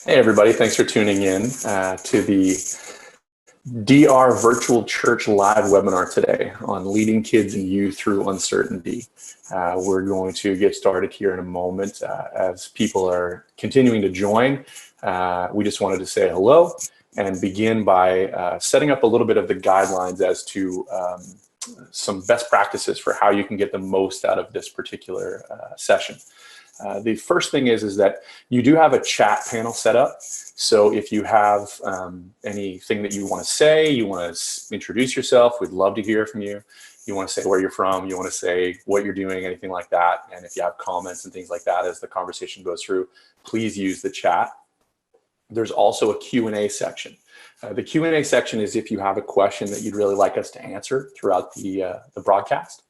Hey everybody, thanks for tuning in to the DR Virtual Church Live webinar today on leading kids and youth through uncertainty. We're going to get started here in a moment as people are continuing to join. We just wanted to say hello and begin by setting up a little bit of the guidelines as to some best practices for how you can get the most out of this particular session. The first thing is that you do have a chat panel set up. So if you have anything that you want to say, you want to introduce yourself, we'd love to hear from you. You want to say where you're from, you want to say what you're doing, anything like that. And if you have comments and things like that as the conversation goes through, please use the chat. There's also a Q&A section. The Q&A section is if you have a question that you'd really like us to answer throughout the broadcast.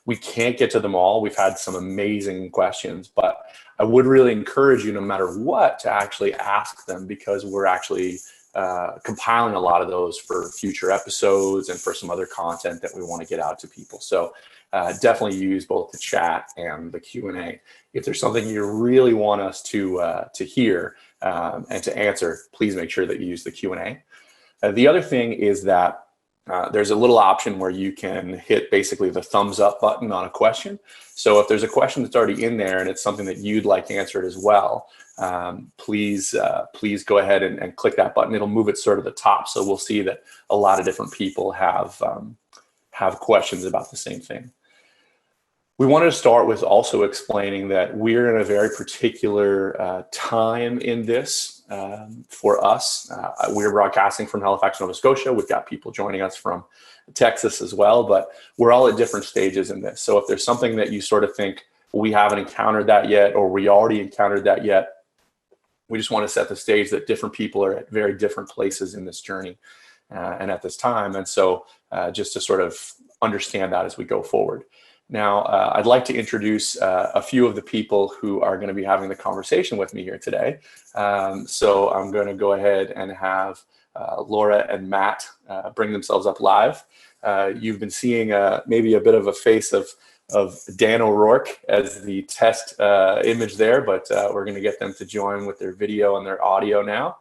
We can't get to them all. We've had some amazing questions, but I would really encourage you, no matter what, to actually ask them, because we're actually compiling a lot of those for future episodes and for some other content that we want to get out to people. So definitely use both the chat and the Q&A. If there's something you really want us to hear and to answer, please make sure that you use the Q&A. The other thing is that there's a little option where you can hit basically the thumbs up button on a question. So if there's a question that's already in there and it's something that you'd like answered as well, please go ahead and click that button. It'll move it sort of the top. So we'll see that a lot of different people have questions about the same thing. We wanted to start with also explaining that we're in a very particular time in this for us. We're broadcasting from Halifax, Nova Scotia. We've got people joining us from Texas as well, but we're all at different stages in this. So if there's something that you sort of think, we haven't encountered that yet, or we already encountered that yet, we just want to set the stage that different people are at very different places in this journey and at this time. And so just to sort of understand that as we go forward. Now, I'd like to introduce a few of the people who are going to be having the conversation with me here today. So I'm going to go ahead and have Laura and Matt bring themselves up live. You've been seeing maybe a bit of a face of Dan O'Rourke as the test image there, but we're going to get them to join with their video and their audio now.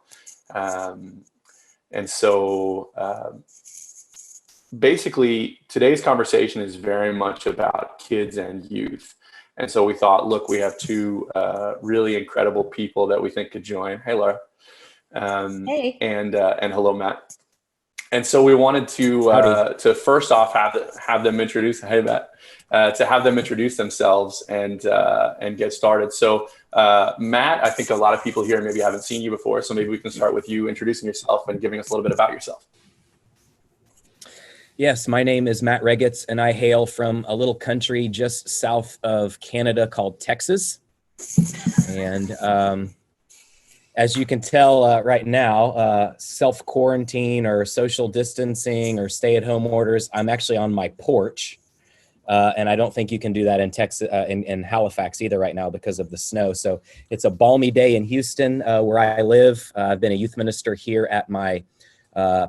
And so basically, today's conversation is very much about kids and youth. And so we thought, look, we have two really incredible people that we think could join. Hey, Laura. Hey. And hello, Matt. And so we wanted to first off have them introduce. Hey, Matt. To have them introduce themselves and get started. So Matt, I think a lot of people here maybe haven't seen you before, so maybe we can start with you introducing yourself and giving us a little bit about yourself. Yes, my name is Matt Regitz, and I hail from a little country just south of Canada called Texas. And as you can tell right now, self-quarantine or social distancing or stay-at-home orders, I'm actually on my porch. And I don't think you can do that in Texas, in Halifax either right now because of the snow. So it's a balmy day in Houston where I live. I've been a youth minister here at my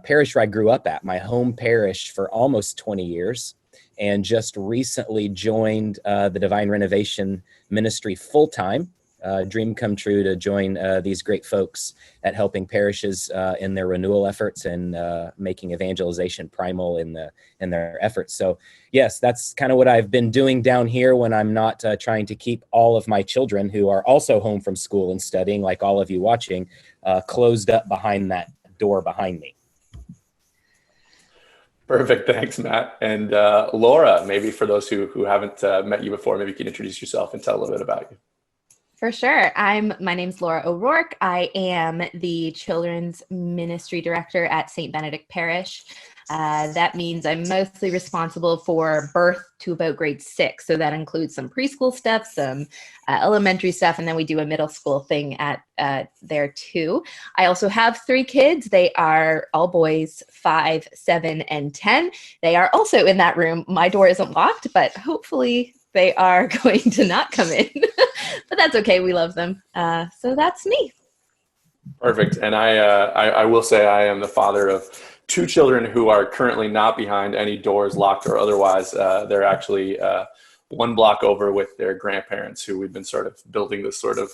parish where I grew up at, my home parish, for almost 20 years, and just recently joined the Divine Renovation Ministry full-time. Dream come true to join these great folks at helping parishes in their renewal efforts and making evangelization primal in their efforts. So yes, that's kind of what I've been doing down here when I'm not trying to keep all of my children, who are also home from school and studying, like all of you watching, closed up behind that door behind me. Perfect. Thanks, Matt. And Laura, maybe for those who haven't met you before, maybe you can introduce yourself and tell a little bit about you. For sure. My name's Laura O'Rourke. I am the Children's Ministry Director at St. Benedict Parish. That means I'm mostly responsible for birth to about grade 6. So that includes some preschool stuff, some elementary stuff, and then we do a middle school thing at there too. I also have 3 kids. They are all boys, 5, 7, and 10. They are also in that room. My door isn't locked, but hopefully they are going to not come in. But that's okay. We love them. So that's me. Perfect. And I will say I am the father of 2 children who are currently not behind any doors, locked or otherwise. They're actually 1 block over with their grandparents, who we've been sort of building this sort of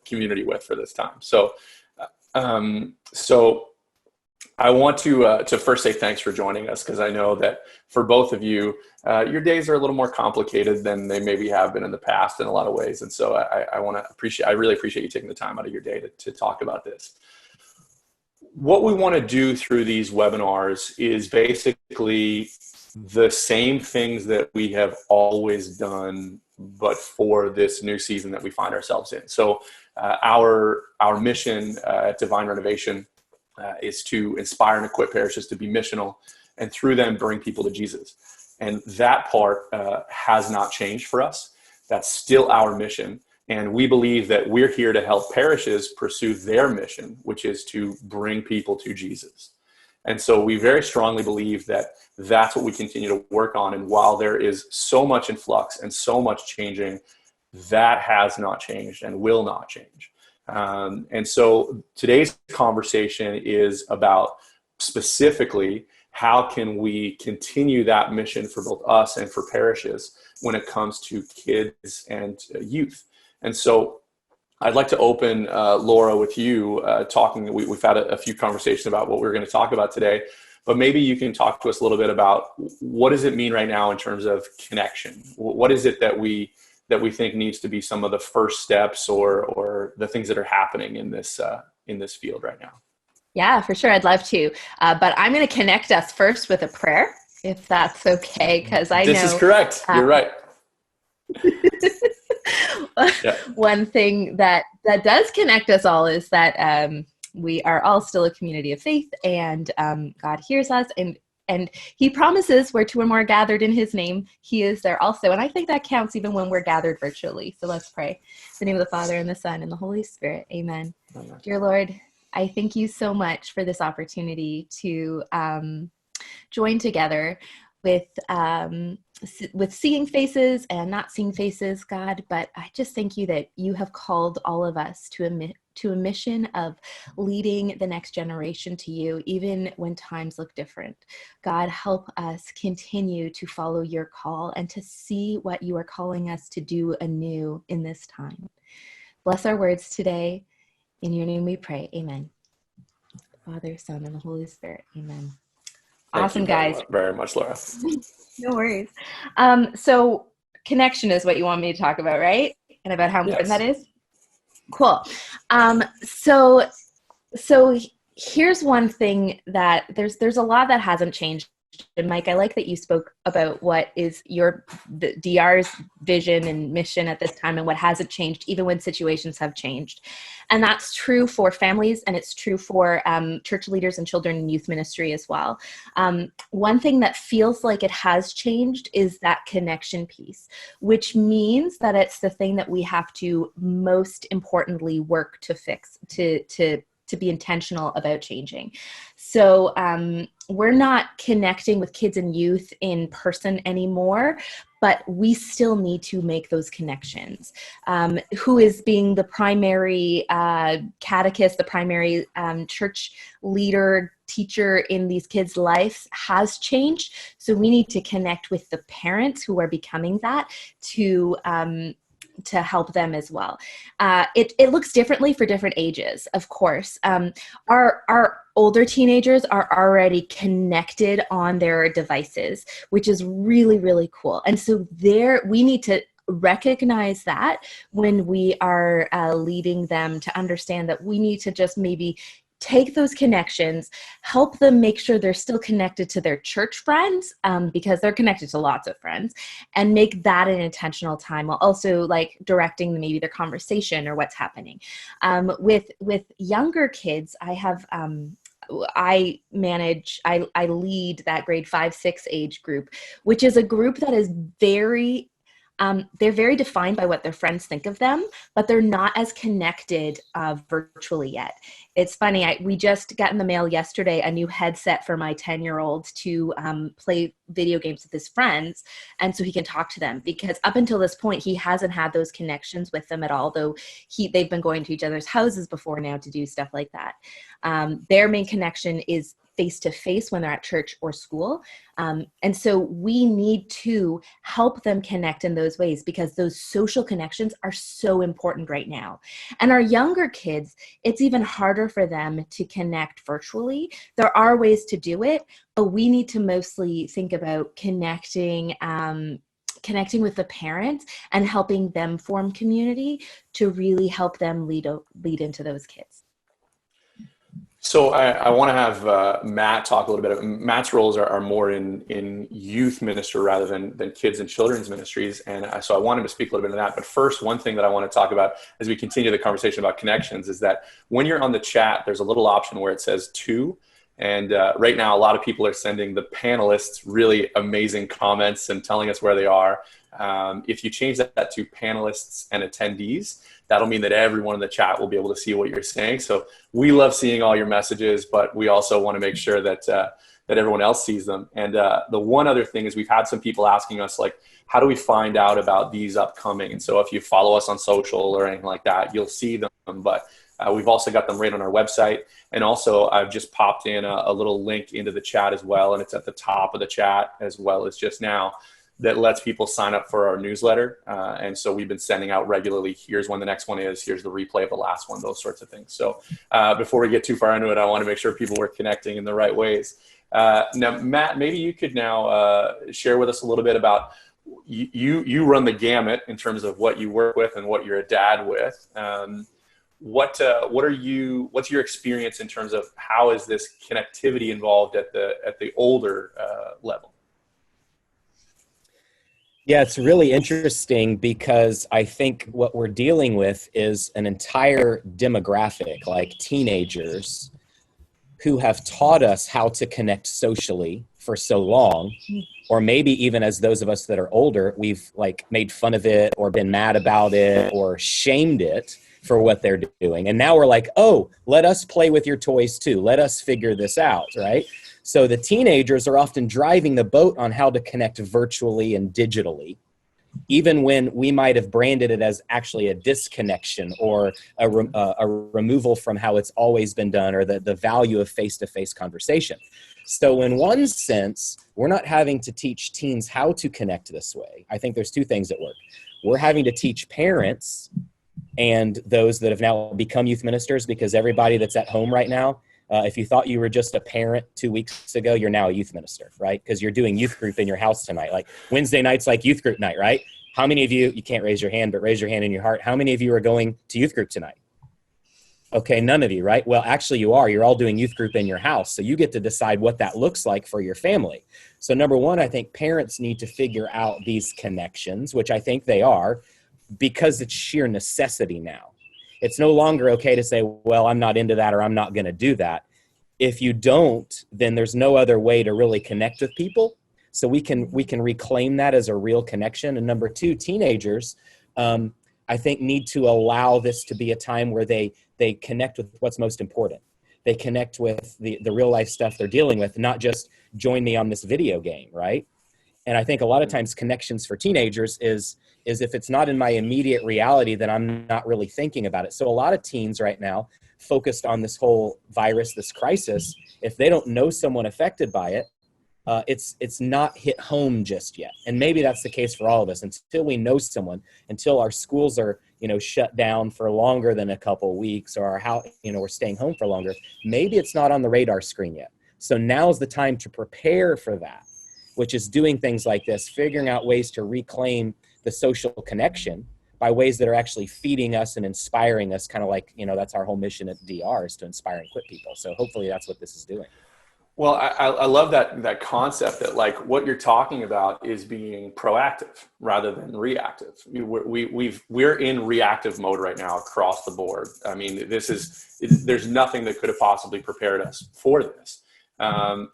community with for this time. So So I want to first say thanks for joining us, because I know that for both of you, your days are a little more complicated than they maybe have been in the past in a lot of ways. And so I really appreciate you taking the time out of your day to talk about this. What we want to do through these webinars is basically the same things that we have always done, but for this new season that we find ourselves in. So our mission at Divine Renovation is to inspire and equip parishes to be missional, and through them bring people to Jesus. And that part has not changed for us. That's still our mission. And we believe that we're here to help parishes pursue their mission, which is to bring people to Jesus. And so we very strongly believe that that's what we continue to work on. And while there is so much in flux and so much changing, that has not changed and will not change. And so today's conversation is about specifically how can we continue that mission for both us and for parishes when it comes to kids and youth. And so I'd like to open, Laura, with you talking. We've had a few conversations about what we're going to talk about today, but maybe you can talk to us a little bit about what does it mean right now in terms of connection? What is it that we think needs to be some of the first steps or the things that are happening in this field right now? Yeah, for sure. I'd love to. But I'm going to connect us first with a prayer, if that's okay, because I know. This is correct. You're right. Yeah. One thing that does connect us all is that we are all still a community of faith, and God hears us, and he promises where two or more are gathered in his name, he is there also. And I think that counts even when we're gathered virtually. So let's pray. In the name of the Father, and the Son, and the Holy Spirit. Amen. Amen. Dear Lord, I thank you so much for this opportunity to join together with seeing faces and not seeing faces, God. But I just thank you that you have called all of us to a mission of leading the next generation to you, even when times look different. God, help us continue to follow your call and to see what you are calling us to do anew in this time. Bless our words today. In your name we pray. Amen. Father, Son, and the Holy Spirit. Amen. Awesome, guys. Very much, Laura. No worries. So connection is what you want me to talk about, right? And about how important that is? Cool. So here's one thing that there's a lot that hasn't changed. And Mike, I like that you spoke about what is the DR's vision and mission at this time and what hasn't changed, even when situations have changed. And that's true for families, and it's true for church leaders and children and youth ministry as well. One thing that feels like it has changed is that connection piece, which means that it's the thing that we have to most importantly work to fix, to be intentional about changing. So we're not connecting with kids and youth in person anymore, but we still need to make those connections. Who is being the primary catechist, the primary church leader, teacher in these kids' lives has changed. So we need to connect with the parents who are becoming that to help them as well. It looks differently for different ages, of course. Our older teenagers are already connected on their devices, which is really, really cool. And so we need to recognize that when we are leading them, to understand that we need to just maybe take those connections, help them make sure they're still connected to their church friends, because they're connected to lots of friends, and make that an intentional time, while also like directing maybe their conversation or what's happening. With younger kids, I lead that grade 5-6 age group, which is a group that is they're very defined by what their friends think of them, but they're not as connected virtually yet. It's funny, we just got in the mail yesterday a new headset for my 10-year-old to play video games with his friends, and so he can talk to them, because up until this point, he hasn't had those connections with them at all, though they've been going to each other's houses before now to do stuff like that. Their main connection is face-to-face when they're at church or school. And so we need to help them connect in those ways, because those social connections are so important right now. And our younger kids, it's even harder for them to connect virtually. There are ways to do it, but we need to mostly think about connecting with the parents and helping them form community to really help them lead into those kids. So I want to have Matt talk a little bit. Matt's roles are more in youth ministry rather than kids and children's ministries. And so I wanted to speak a little bit of that. But first, one thing that I want to talk about as we continue the conversation about connections is that when you're on the chat, there's a little option where it says to. And right now, a lot of people are sending the panelists really amazing comments and telling us where they are. If you change that to panelists and attendees, that'll mean that everyone in the chat will be able to see what you're saying. So we love seeing all your messages, but we also want to make sure that that everyone else sees them. And the one other thing is we've had some people asking us, like, how do we find out about these upcoming? And so if you follow us on social or anything like that, you'll see them. But we've also got them right on our website. And also I've just popped in a little link into the chat as well. And it's at the top of the chat as well as just now, that lets people sign up for our newsletter. And so we've been sending out regularly, here's when the next one is, here's the replay of the last one, those sorts of things. So before we get too far into it, I want to make sure people were connecting in the right ways. Now, Matt, maybe you could now share with us a little bit about, you run the gamut in terms of what you work with and what you're a dad with. What's your experience in terms of how is this connectivity involved at the older level? Yeah, it's really interesting because I think what we're dealing with is an entire demographic, like teenagers, who have taught us how to connect socially for so long, or maybe even as those of us that are older, we've like made fun of it or been mad about it or shamed it for what they're doing. And now we're like, oh, let us play with your toys too. Let us figure this out, right? So the teenagers are often driving the boat on how to connect virtually and digitally, even when we might have branded it as actually a disconnection or a removal from how it's always been done, or the value of face-to-face conversation. So in one sense, we're not having to teach teens how to connect this way. I think there's two things at work. We're having to teach parents and those that have now become youth ministers, because everybody that's at home right now, if you thought you were just a parent 2 weeks ago, you're now a youth minister, right? Because you're doing youth group in your house tonight. Like Wednesday night's like youth group night, right? How many of you can't raise your hand, but raise your hand in your heart. How many of you are going to youth group tonight? Okay, none of you, right? Well, actually you are. You're all doing youth group in your house. So you get to decide what that looks like for your family. So number one, I think parents need to figure out these connections, which I think they are, because it's sheer necessity now. It's no longer okay to say, well, I'm not into that or I'm not going to do that. If you don't, then there's no other way to really connect with people. So we can reclaim that as a real connection. And number two, teenagers, I think, need to allow this to be a time where they connect with what's most important. They connect with the real life stuff they're dealing with, not just join me on this video game, right? And I think a lot of times connections for teenagers is if it's not in my immediate reality, then I'm not really thinking about it. So a lot of teens right now focused on this whole virus, this crisis, if they don't know someone affected by it, it's not hit home just yet. And maybe that's the case for all of us until we know someone, until our schools are, shut down for longer than a couple weeks, or we're staying home for longer. Maybe it's not on the radar screen yet. So now's the time to prepare for that, which is doing things like this, figuring out ways to reclaim the social connection by ways that are actually feeding us and inspiring us, kind of like, that's our whole mission at DR, is to inspire and equip people. So hopefully that's what this is doing. Well, I love that concept that, like, what you're talking about is being proactive rather than reactive. We're in reactive mode right now across the board. I mean, there's nothing that could have possibly prepared us for this,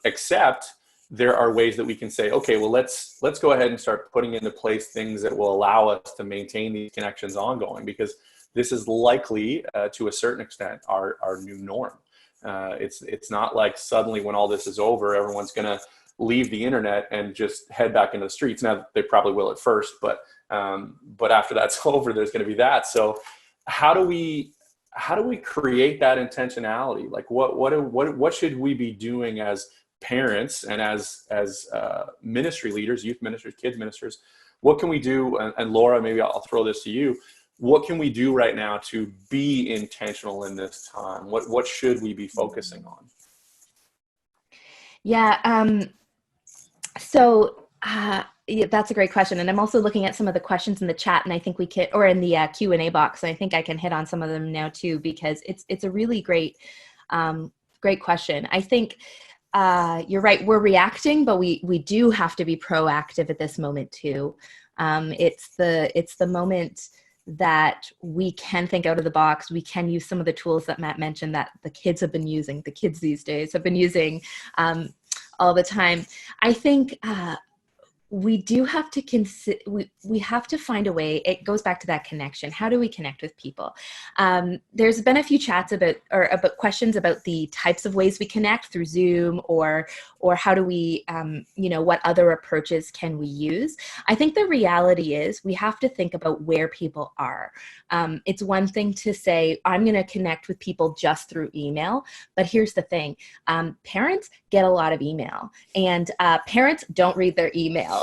except there are ways that we can say, okay, well, let's go ahead and start putting into place things that will allow us to maintain these connections ongoing, because this is likely, to a certain extent, our new norm. It's not like suddenly when all this is over, everyone's going to leave the internet and just head back into the streets. Now, they probably will at first, but after that's over, there's going to be that. So how do we how do we create that intentionality? Like what should we be doing as parents and as ministry leaders, youth ministers, kids ministers? What can we do? And Laura, maybe I'll throw this to you. What can we do right now to be intentional in this time? What should we be focusing on? Yeah. Yeah, that's a great question. And I'm also looking at some of the questions in the chat, and I think we can, or in the Q&A box. And I think I can hit on some of them now too, because it's a really great question. I think you're right. We're reacting, but we do have to be proactive at this moment too. It's the moment that we can think out of the box. We can use some of the tools that Matt mentioned that the kids these days have been using all the time. I think we do have to we have to find a way. It goes back to that connection. How do we connect with people? There's been a few chats about questions about the types of ways we connect through Zoom, or how do we, what other approaches can we use? I think the reality is we have to think about where people are. It's one thing to say, I'm going to connect with people just through email, but here's the thing. Parents get a lot of email, and parents don't read their email.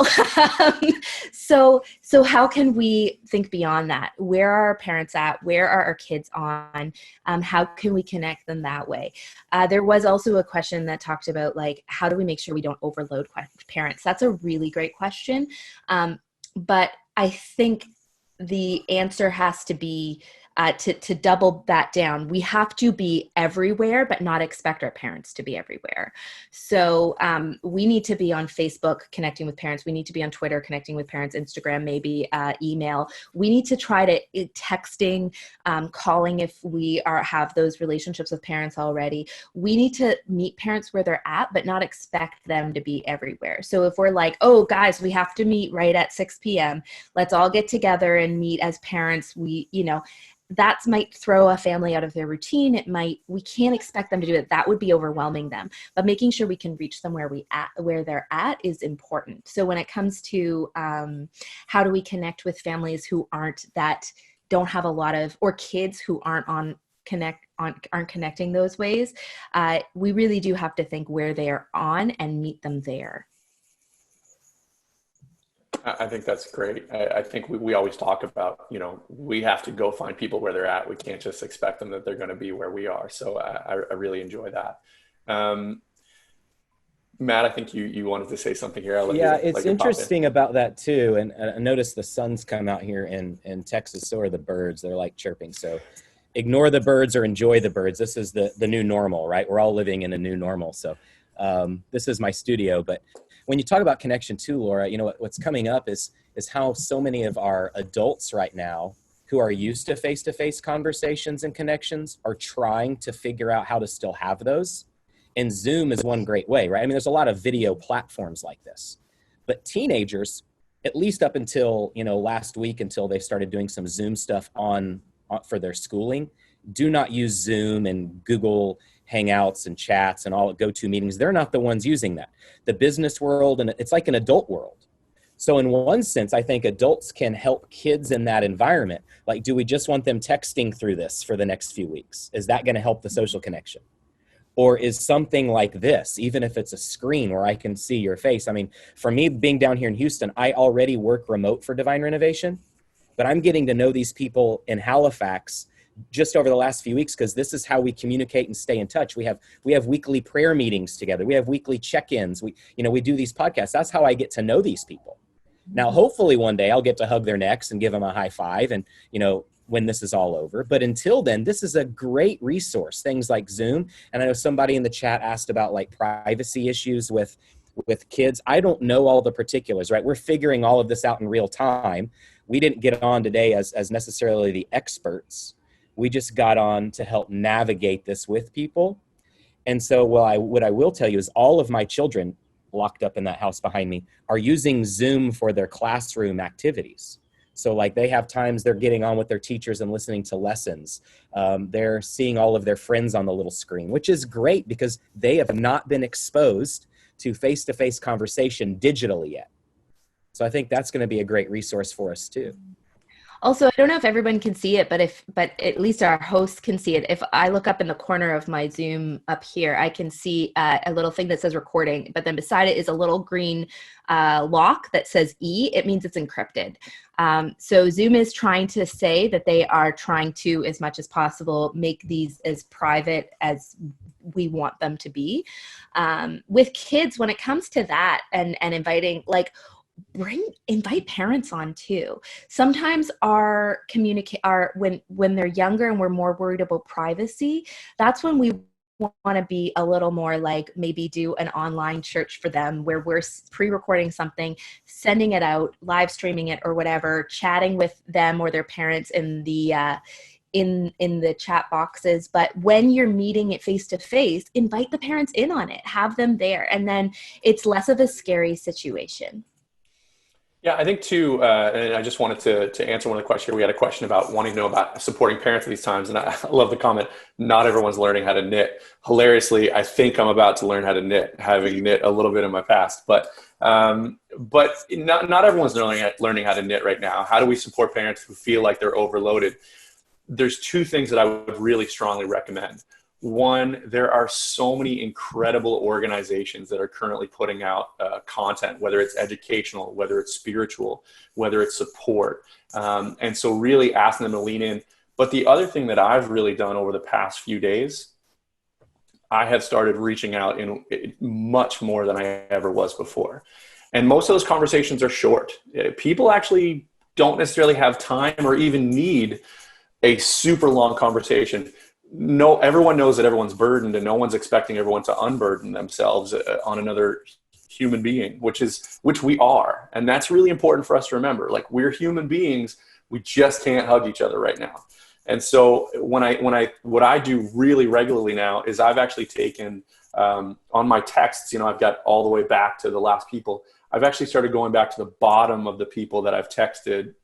So how can we think beyond that? Where are our parents at? Where are our kids on? How can we connect them that way? There was also a question that talked about, like, how do we make sure we don't overload parents? That's a really great question. But I think the answer has to be to double that down. We have to be everywhere, but not expect our parents to be everywhere. So we need to be on Facebook connecting with parents. We need to be on Twitter connecting with parents, Instagram, maybe email. We need to try to texting, calling if we have those relationships with parents already. We need to meet parents where they're at, but not expect them to be everywhere. So if we're like, oh, guys, we have to meet right at 6 p.m., let's all get together and meet as parents. That might throw a family out of their routine. We can't expect them to do it. That would be overwhelming them. But making sure we can reach them where they're at is important. So when it comes to how do we connect with families who don't have a lot of, or kids who aren't connecting those ways, we really do have to think where they are on and meet them there. I think that's great. I think we always talk about, we have to go find people where they're at. We can't just expect them that they're going to be where we are. So I really enjoy that. Matt, I think you wanted to say something here. It's interesting about that too. And I noticed the sun's come out here in Texas. So are the birds. They're like chirping. So ignore the birds or enjoy the birds. This is the new normal, right? We're all living in a new normal. So this is my studio, but when you talk about connection too, Laura, what's coming up is how so many of our adults right now who are used to face-to-face conversations and connections are trying to figure out how to still have those. And Zoom is one great way, right? I mean, there's a lot of video platforms like this, but teenagers, at least up until, last week, until they started doing some Zoom stuff on for their schooling, do not use Zoom and Google Hangouts and chats and all go-to meetings. They're not the ones using that. The business world, and it's like an adult world. So in one sense, I think adults can help kids in that environment. Like, do we just want them texting through this for the next few weeks? Is that going to help the social connection? Or is something like this, even if it's a screen where I can see your face? I mean, for me, being down here in Houston, I already work remote for Divine Renovation, but I'm getting to know these people in Halifax just over the last few weeks, because this is how we communicate and stay in touch. We have weekly prayer meetings together. We have weekly check-ins. We do these podcasts. That's how I get to know these people. Now, hopefully one day I'll get to hug their necks and give them a high five, and when this is all over. But until then, this is a great resource, things like Zoom. And I know somebody in the chat asked about like privacy issues with kids. I don't know all the particulars, right? We're figuring all of this out in real time. We didn't get on today as necessarily the experts. We just got on to help navigate this with people. And so what I will tell you is all of my children locked up in that house behind me are using Zoom for their classroom activities. So like they have times they're getting on with their teachers and listening to lessons. They're seeing all of their friends on the little screen, which is great because they have not been exposed to face-to-face conversation digitally yet. So I think that's going to be a great resource for us too. Also, I don't know if everyone can see it, but at least our host can see it. If I look up in the corner of my Zoom up here, I can see a little thing that says recording, but then beside it is a little green lock that says E. It means it's encrypted. So Zoom is trying to say that they are trying to, as much as possible, make these as private as we want them to be. With kids, when it comes to that and inviting, like, invite parents on too. Sometimes when they're younger and we're more worried about privacy, that's when we want to be a little more like, maybe do an online church for them where we're pre-recording something, sending it out, live streaming it or whatever, chatting with them or their parents in the in the chat boxes. But when you're meeting it face to face, invite the parents in on it, have them there, and then it's less of a scary situation. Yeah, I think too, and I just wanted to answer one of the questions here. We had a question about wanting to know about supporting parents at these times, and I love the comment, not everyone's learning how to knit. Hilariously, I think I'm about to learn how to knit, having knit a little bit in my past, but not everyone's learning how to knit right now. How do we support parents who feel like they're overloaded? There's two things that I would really strongly recommend. One, there are so many incredible organizations that are currently putting out content, whether it's educational, whether it's spiritual, whether it's support. And so really asking them to lean in. But the other thing that I've really done over the past few days, I have started reaching out in much more than I ever was before. And most of those conversations are short. People actually don't necessarily have time or even need a super long conversation. No, everyone knows that everyone's burdened and no one's expecting everyone to unburden themselves on another human being, which we are. And that's really important for us to remember. Like, we're human beings. We just can't hug each other right now. And so what I do really regularly now is I've actually taken on my texts, I've got all the way back to the last people. I've actually started going back to the bottom of the people that I've texted,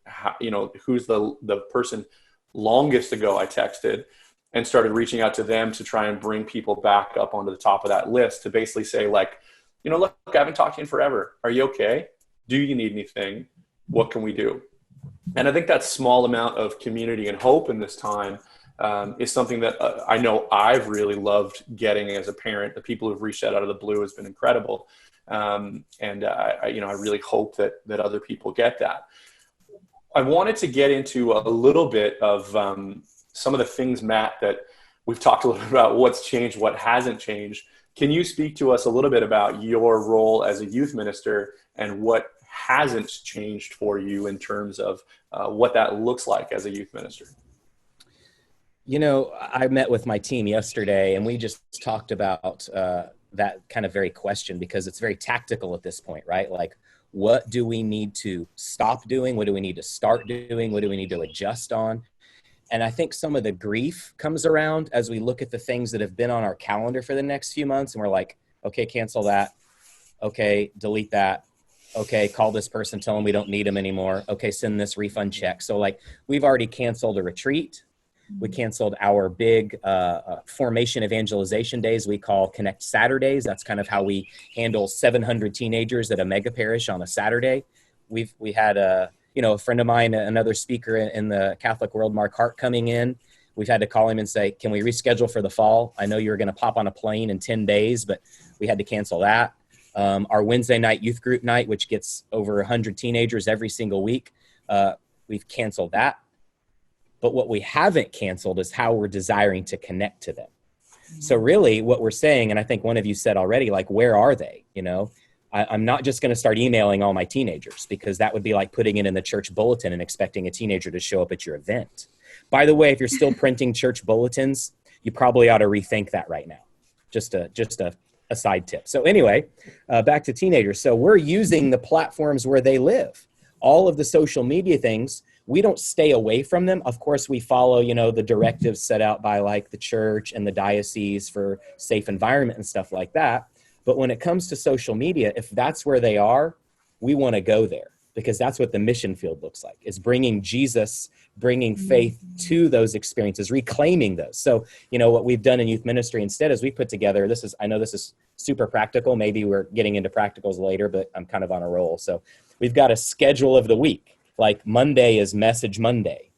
who's the person longest ago I texted, and started reaching out to them to try and bring people back up onto the top of that list to basically say, like, look, I haven't talked to you in forever. Are you okay? Do you need anything? What can we do? And I think that small amount of community and hope in this time is something that I know I've really loved getting as a parent. The people who've reached out of the blue has been incredible. I really hope that other people get that. I wanted to get into a little bit of some of the things, Matt, that we've talked a little bit about, what's changed, what hasn't changed. Can you speak to us a little bit about your role as a youth minister and what hasn't changed for you in terms of what that looks like as a youth minister? I met with my team yesterday and we just talked about that kind of very question, because it's very tactical at this point, right? Like, what do we need to stop doing? What do we need to start doing? What do we need to adjust on? And I think some of the grief comes around as we look at the things that have been on our calendar for the next few months. And we're like, okay, cancel that. Okay, delete that. Okay, call this person, tell them we don't need them anymore. Okay, send this refund check. So like, we've already canceled a retreat. We canceled our big formation evangelization days we call Connect Saturdays. That's kind of how we handle 700 teenagers at a mega parish on a Saturday. We had a friend of mine, another speaker in the Catholic world, Mark Hart, coming in. We've had to call him and say, can we reschedule for the fall? I know you were going to pop on a plane in 10 days, but we had to cancel that. Our Wednesday night youth group night, which gets over 100 teenagers every single week, we've canceled that. But what we haven't canceled is how we're desiring to connect to them. So really what we're saying, and I think one of you said already, like, where are they? I'm not just going to start emailing all my teenagers, because that would be like putting it in the church bulletin and expecting a teenager to show up at your event. By the way, if you're still printing church bulletins, you probably ought to rethink that right now. Just a side tip. So anyway, back to teenagers. So we're using the platforms where they live. All of the social media things, we don't stay away from them. Of course, we follow, the directives set out by like the church and the diocese for safe environment and stuff like that. But when it comes to social media, if that's where they are, we want to go there, because that's what the mission field looks like. It's bringing Jesus, bringing faith to those experiences, reclaiming those. So, what we've done in youth ministry instead is we put together, I know this is super practical. Maybe we're getting into practicals later, but I'm kind of on a roll. So we've got a schedule of the week. Like Monday is Message Monday.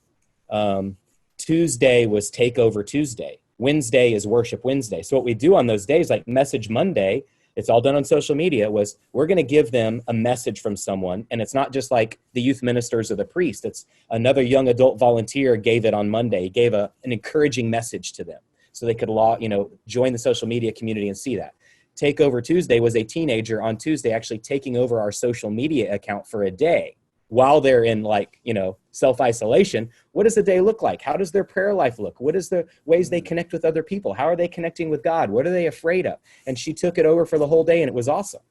Tuesday was Takeover Tuesday. Wednesday is Worship Wednesday. So what we do on those days, like Message Monday, it's all done on social media, was we're going to give them a message from someone. And it's not just like the youth ministers or the priest. It's another young adult volunteer gave it on Monday. He gave an encouraging message to them so they could join the social media community and see that. Takeover Tuesday was a teenager on Tuesday actually taking over our social media account for a day while they're in self-isolation. What does the day look like? How does their prayer life look? What is the ways they connect with other people? How are they connecting with God? What are they afraid of? And she took it over for the whole day, and it was awesome.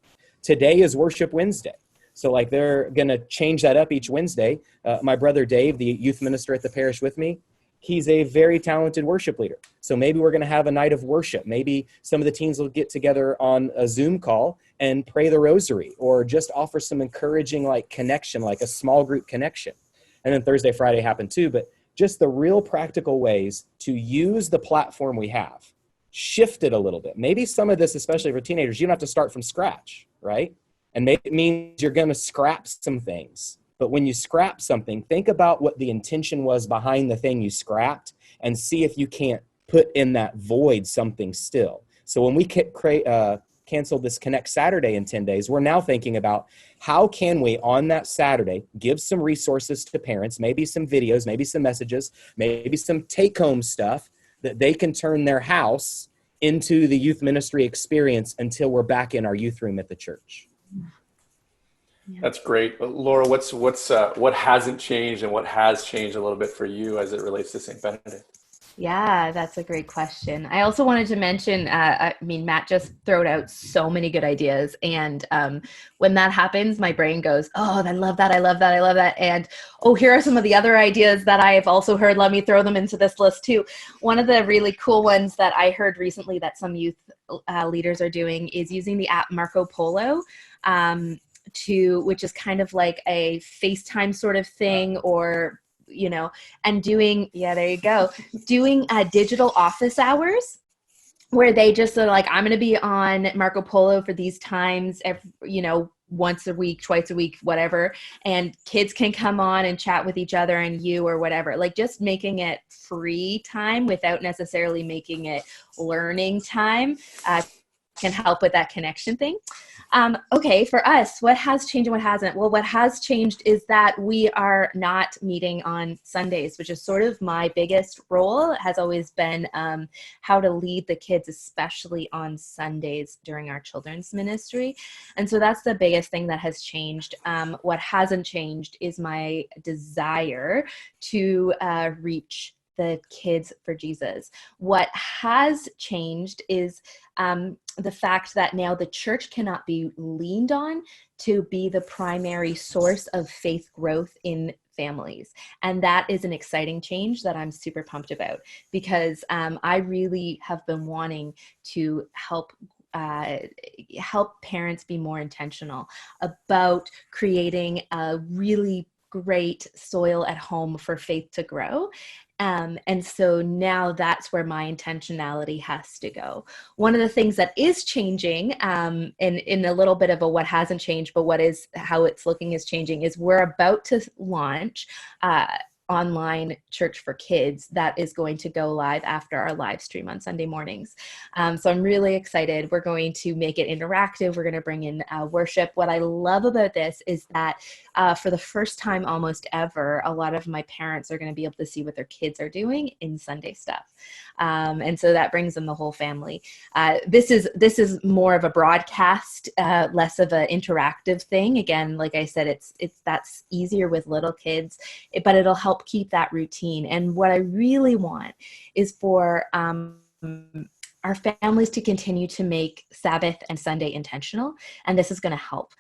Today is Worship Wednesday. So they're going to change that up each Wednesday. My brother Dave, the youth minister at the parish with me, he's a very talented worship leader. So maybe we're going to have a night of worship. Maybe some of the teens will get together on a Zoom call and pray the rosary, or just offer some encouraging connection, like a small group connection. And then Thursday, Friday happen too, but just the real practical ways to use the platform we have, shift it a little bit. Maybe some of this, especially for teenagers, you don't have to start from scratch, right? And maybe it means you're going to scrap some things. But when you scrap something, think about what the intention was behind the thing you scrapped and see if you can't put in that void something still. So when we canceled this Connect Saturday in 10 days, we're now thinking about how can we on that Saturday give some resources to parents, maybe some videos, maybe some messages, maybe some take-home stuff that they can turn their house into the youth ministry experience until we're back in our youth room at the church. Yeah. That's great. Laura, what hasn't changed and what has changed a little bit for you as it relates to St. Benedict? Yeah, that's a great question. I also wanted to mention, Matt just threw out so many good ideas. And when that happens, my brain goes, oh, I love that. I love that. I love that. And, oh, here are some of the other ideas that I've also heard. Let me throw them into this list too. One of the really cool ones that I heard recently that some youth leaders are doing is using the app Marco Polo, which is kind of like a FaceTime sort of thing, or and doing digital office hours where they just are like, I'm going to be on Marco Polo for these times, once a week, twice a week, whatever. And kids can come on and chat with each other and you or whatever, just making it free time without necessarily making it learning time can help with that connection thing. Okay, for us, what has changed and what hasn't? Well, what has changed is that we are not meeting on Sundays, which is sort of my biggest role. It has always been how to lead the kids, especially on Sundays during our children's ministry. And so that's the biggest thing that has changed. What hasn't changed is my desire to reach the kids for Jesus. What has changed is the fact that now the church cannot be leaned on to be the primary source of faith growth in families. And that is an exciting change that I'm super pumped about, because I really have been wanting to help parents be more intentional about creating a really great soil at home for faith to grow. And so now that's where my intentionality has to go. One of the things that is changing, in a little bit of a what hasn't changed, but how it's looking is changing, is we're about to launch online church for kids that is going to go live after our live stream on Sunday mornings. So I'm really excited. We're going to make it interactive. We're going to bring in worship. What I love about this is that for the first time almost ever, a lot of my parents are going to be able to see what their kids are doing in Sunday stuff. And so that brings in the whole family. This is more of a broadcast, less of an interactive thing. Again, like I said, that's easier with little kids, but it'll help keep that routine. And what I really want is for our families to continue to make Sabbath and Sunday intentional. And this is going to help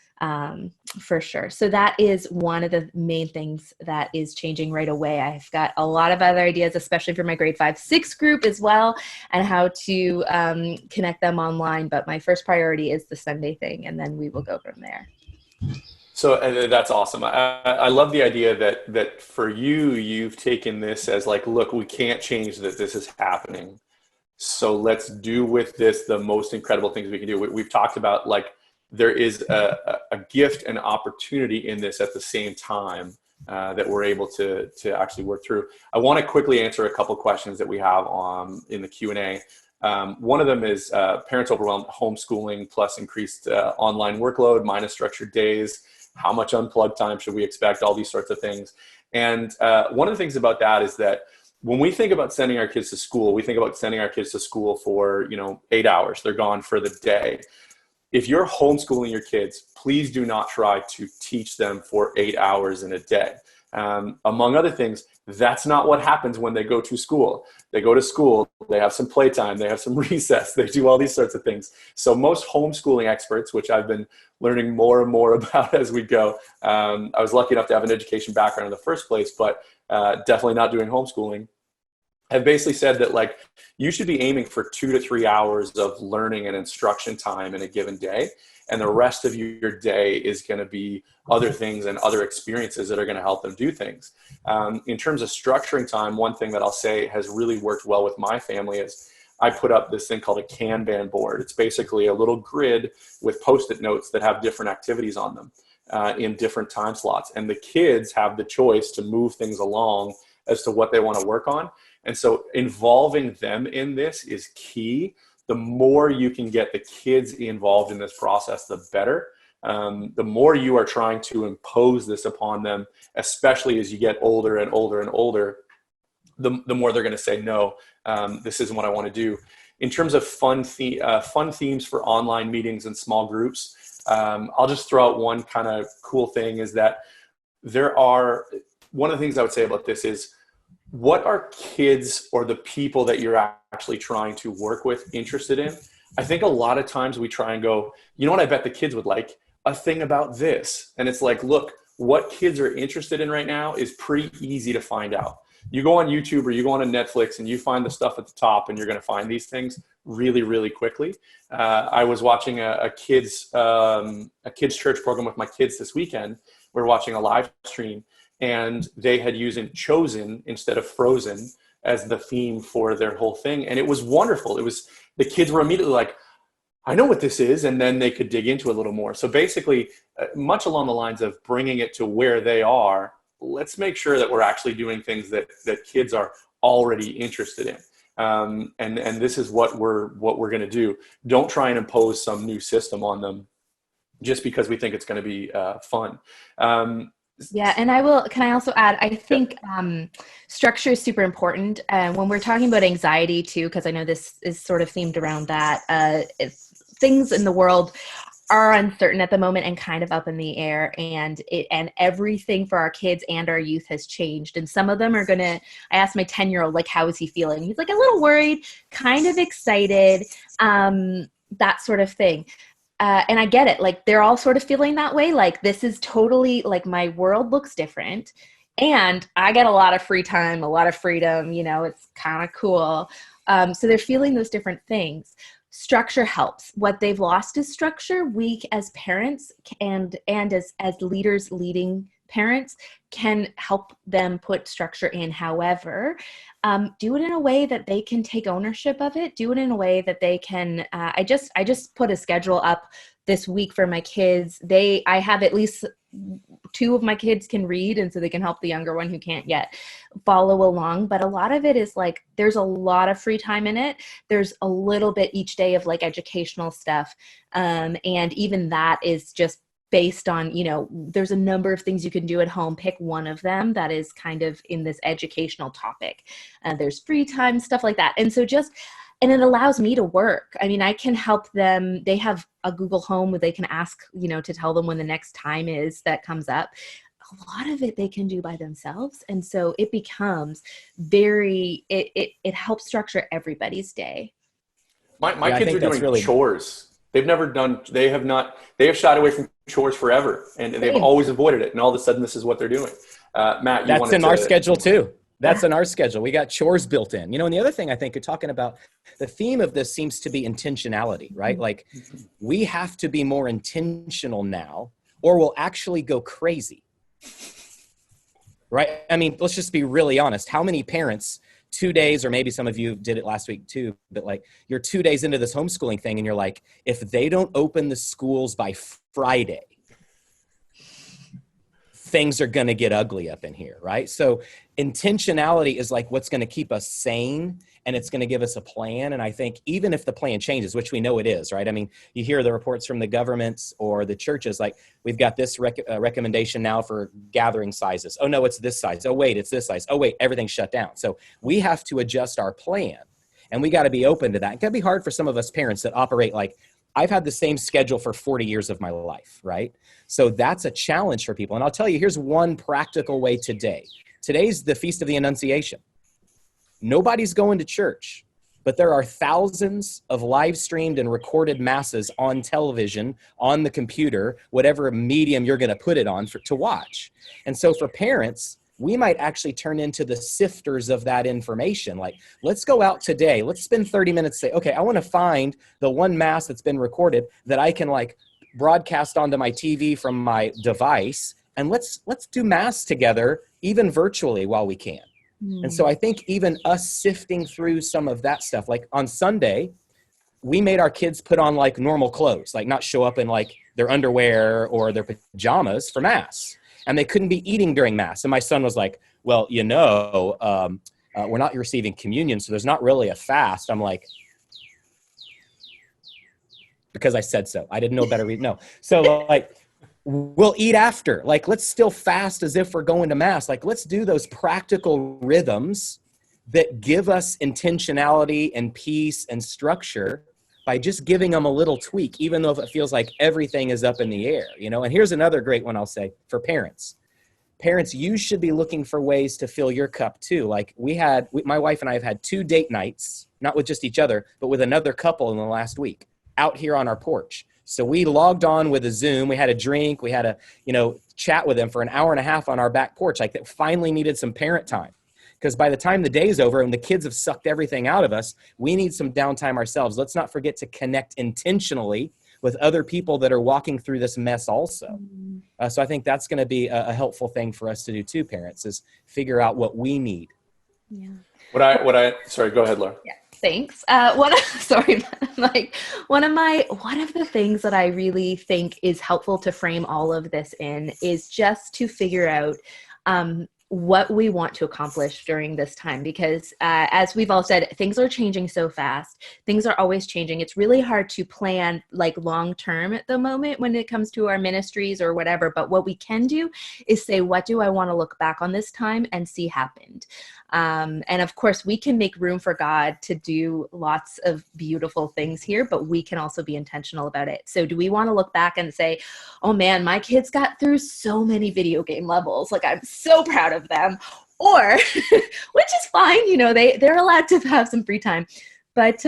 for sure. So that is one of the main things that is changing right away. I've got a lot of other ideas, especially for my grade 5-6 group as well, and how to connect them online. But my first priority is the Sunday thing, and then we will go from there. So that's awesome. I love the idea that for you've taken this as look, we can't change that this is happening. So let's do with this the most incredible things we can do. We've talked about there is a gift and opportunity in this at the same time that we're able to actually work through. I want to quickly answer a couple questions that we have in the Q&A. One of them is parents overwhelmed, homeschooling plus increased online workload minus structured days. How much unplugged time should we expect? All these sorts of things. And one of the things about that is that when we think about sending our kids to school, we think about sending our kids to school for 8 hours. They're gone for the day. If you're homeschooling your kids, please do not try to teach them for 8 hours in a day. Among other things, that's not what happens when they go to school. They go to school, they have some playtime, they have some recess, they do all these sorts of things. So most homeschooling experts, which I've been learning more and more about as we go, I was lucky enough to have an education background in the first place, but definitely not doing homeschooling, have basically said that like you should be aiming for 2 to 3 hours of learning and instruction time in a given day. And the rest of your day is going to be other things and other experiences that are going to help them do things. In terms of structuring time, one thing that I'll say has really worked well with my family is I put up this thing called a Kanban board. It's basically a little grid with Post-it notes that have different activities on them in different time slots. And the kids have the choice to move things along as to what they want to work on. And so involving them in this is key. The more you can get the kids involved in this process, the better. The more you are trying to impose this upon them, especially as you get older and older and older, the more they're going to say, no, this isn't what I want to do. In terms of fun themes for online meetings and small groups, I'll just throw out one kind of cool thing is that one of the things I would say about this is, what are kids or the people that you're actually trying to work with interested in? I think a lot of times we try and go, you know what I bet the kids would like? A thing about this. And it's like, look, what kids are interested in right now is pretty easy to find out. You go on YouTube or you go on Netflix and you find the stuff at the top and you're going to find these things really, really quickly. I was watching a kids church program with my kids this weekend. We're watching a live stream. And they had used Chosen instead of Frozen as the theme for their whole thing. And it was wonderful. The kids were immediately like, I know what this is. And then they could dig into it a little more. So basically, much along the lines of bringing it to where they are, let's make sure that we're actually doing things that kids are already interested in. And this is what we're going to do. Don't try and impose some new system on them just because we think it's going to be fun. Yeah. And can I also add, I think structure is super important. When we're talking about anxiety too, because I know this is sort of themed around that, things in the world are uncertain at the moment and kind of up in the air, and everything for our kids and our youth has changed. And some of them are I asked my 10-year-old, like, how is he feeling? He's like a little worried, kind of excited, that sort of thing. And I get it. Like, they're all sort of feeling that way. Like, this is totally, like, my world looks different. And I get a lot of free time, a lot of freedom, it's kind of cool. So they're feeling those different things. Structure helps. What they've lost is structure. We as parents and as leaders leading parents can help them put structure in. However, do it in a way that they can take ownership of it. Do it in a way that they can, I just put a schedule up this week for my kids. I have at least 2 of my kids can read, and so they can help the younger one who can't yet follow along. But a lot of it is like, there's a lot of free time in it. There's a little bit each day of like educational stuff. And even that is just based on, there's a number of things you can do at home. Pick one of them that is kind of in this educational topic. There's free time, stuff like that. And so and it allows me to work. I mean, I can help them. They have a Google Home where they can ask, to tell them when the next time is that comes up. A lot of it they can do by themselves. And so it becomes it helps structure everybody's day. My kids are doing chores. They have shied away from chores forever, and they've always avoided it. And all of a sudden, this is what they're doing. Matt, that's in our schedule too. That's in our schedule. We got chores built in, and the other thing I think you're talking about, the theme of this seems to be intentionality, right? Like, we have to be more intentional now, or we'll actually go crazy, right? I mean, let's just be really honest. How many parents 2 days, or maybe some of you did it last week too, but like, you're 2 days into this homeschooling thing and you're like, if they don't open the schools by Friday, things are going to get ugly up in here, right? So intentionality is like what's going to keep us sane, and it's going to give us a plan. And I think even if the plan changes, which we know it is, right? I mean, you hear the reports from the governments or the churches, like we've got this recommendation now for gathering sizes. Oh no, it's this size. Oh wait, it's this size. Oh wait, everything's shut down. So we have to adjust our plan, and we got to be open to that. It can be hard for some of us parents that operate like, I've had the same schedule for 40 years of my life, right? So that's a challenge for people. And I'll tell you, here's one practical way today. Today's the Feast of the Annunciation. Nobody's going to church, but there are thousands of live streamed and recorded masses on television, on the computer, whatever medium you're going to put it on to watch. And so for parents, we might actually turn into the sifters of that information. Like, let's go out today. Let's spend 30 minutes, say, okay, I want to find the one mass that's been recorded that I can like broadcast onto my TV from my device. And let's do mass together, even virtually while we can. And so I think even us sifting through some of that stuff, like on Sunday, we made our kids put on like normal clothes, like not show up in like their underwear or their pajamas for mass. And they couldn't be eating during mass. And my son was like, well, we're not receiving communion, so there's not really a fast. I'm like, because I said so. I didn't know better. No. So like, we'll eat after. Like, let's still fast as if we're going to mass. Like, let's do those practical rhythms that give us intentionality and peace and structure by just giving them a little tweak, even though if it feels like everything is up in the air, you know? And here's another great one I'll say for parents. Parents, you should be looking for ways to fill your cup too. Like my wife and I have had 2 date nights, not with just each other, but with another couple in the last week out here on our porch. So we logged on with a Zoom, we had a drink, we had a, chat with them for an hour and a half on our back porch. Like that finally needed some parent time. Because by the time the day's over and the kids have sucked everything out of us, we need some downtime ourselves. Let's not forget to connect intentionally with other people that are walking through this mess also. So I think that's going to be a helpful thing for us to do too, parents, is figure out what we need. Yeah. Sorry, go ahead, Laura. Yeah. Thanks. One of the things that I really think is helpful to frame all of this in is just to figure out what we want to accomplish during this time, because as we've all said, things are changing so fast. Things are always changing. It's really hard to plan like long term at the moment when it comes to our ministries or whatever. But what we can do is say, what do I want to look back on this time and see happened? And of course, we can make room for God to do lots of beautiful things here, but we can also be intentional about it. So do we want to look back and say, oh man, my kids got through so many video game levels. Like, I'm so proud of them. Or, which is fine, they're allowed to have some free time. But,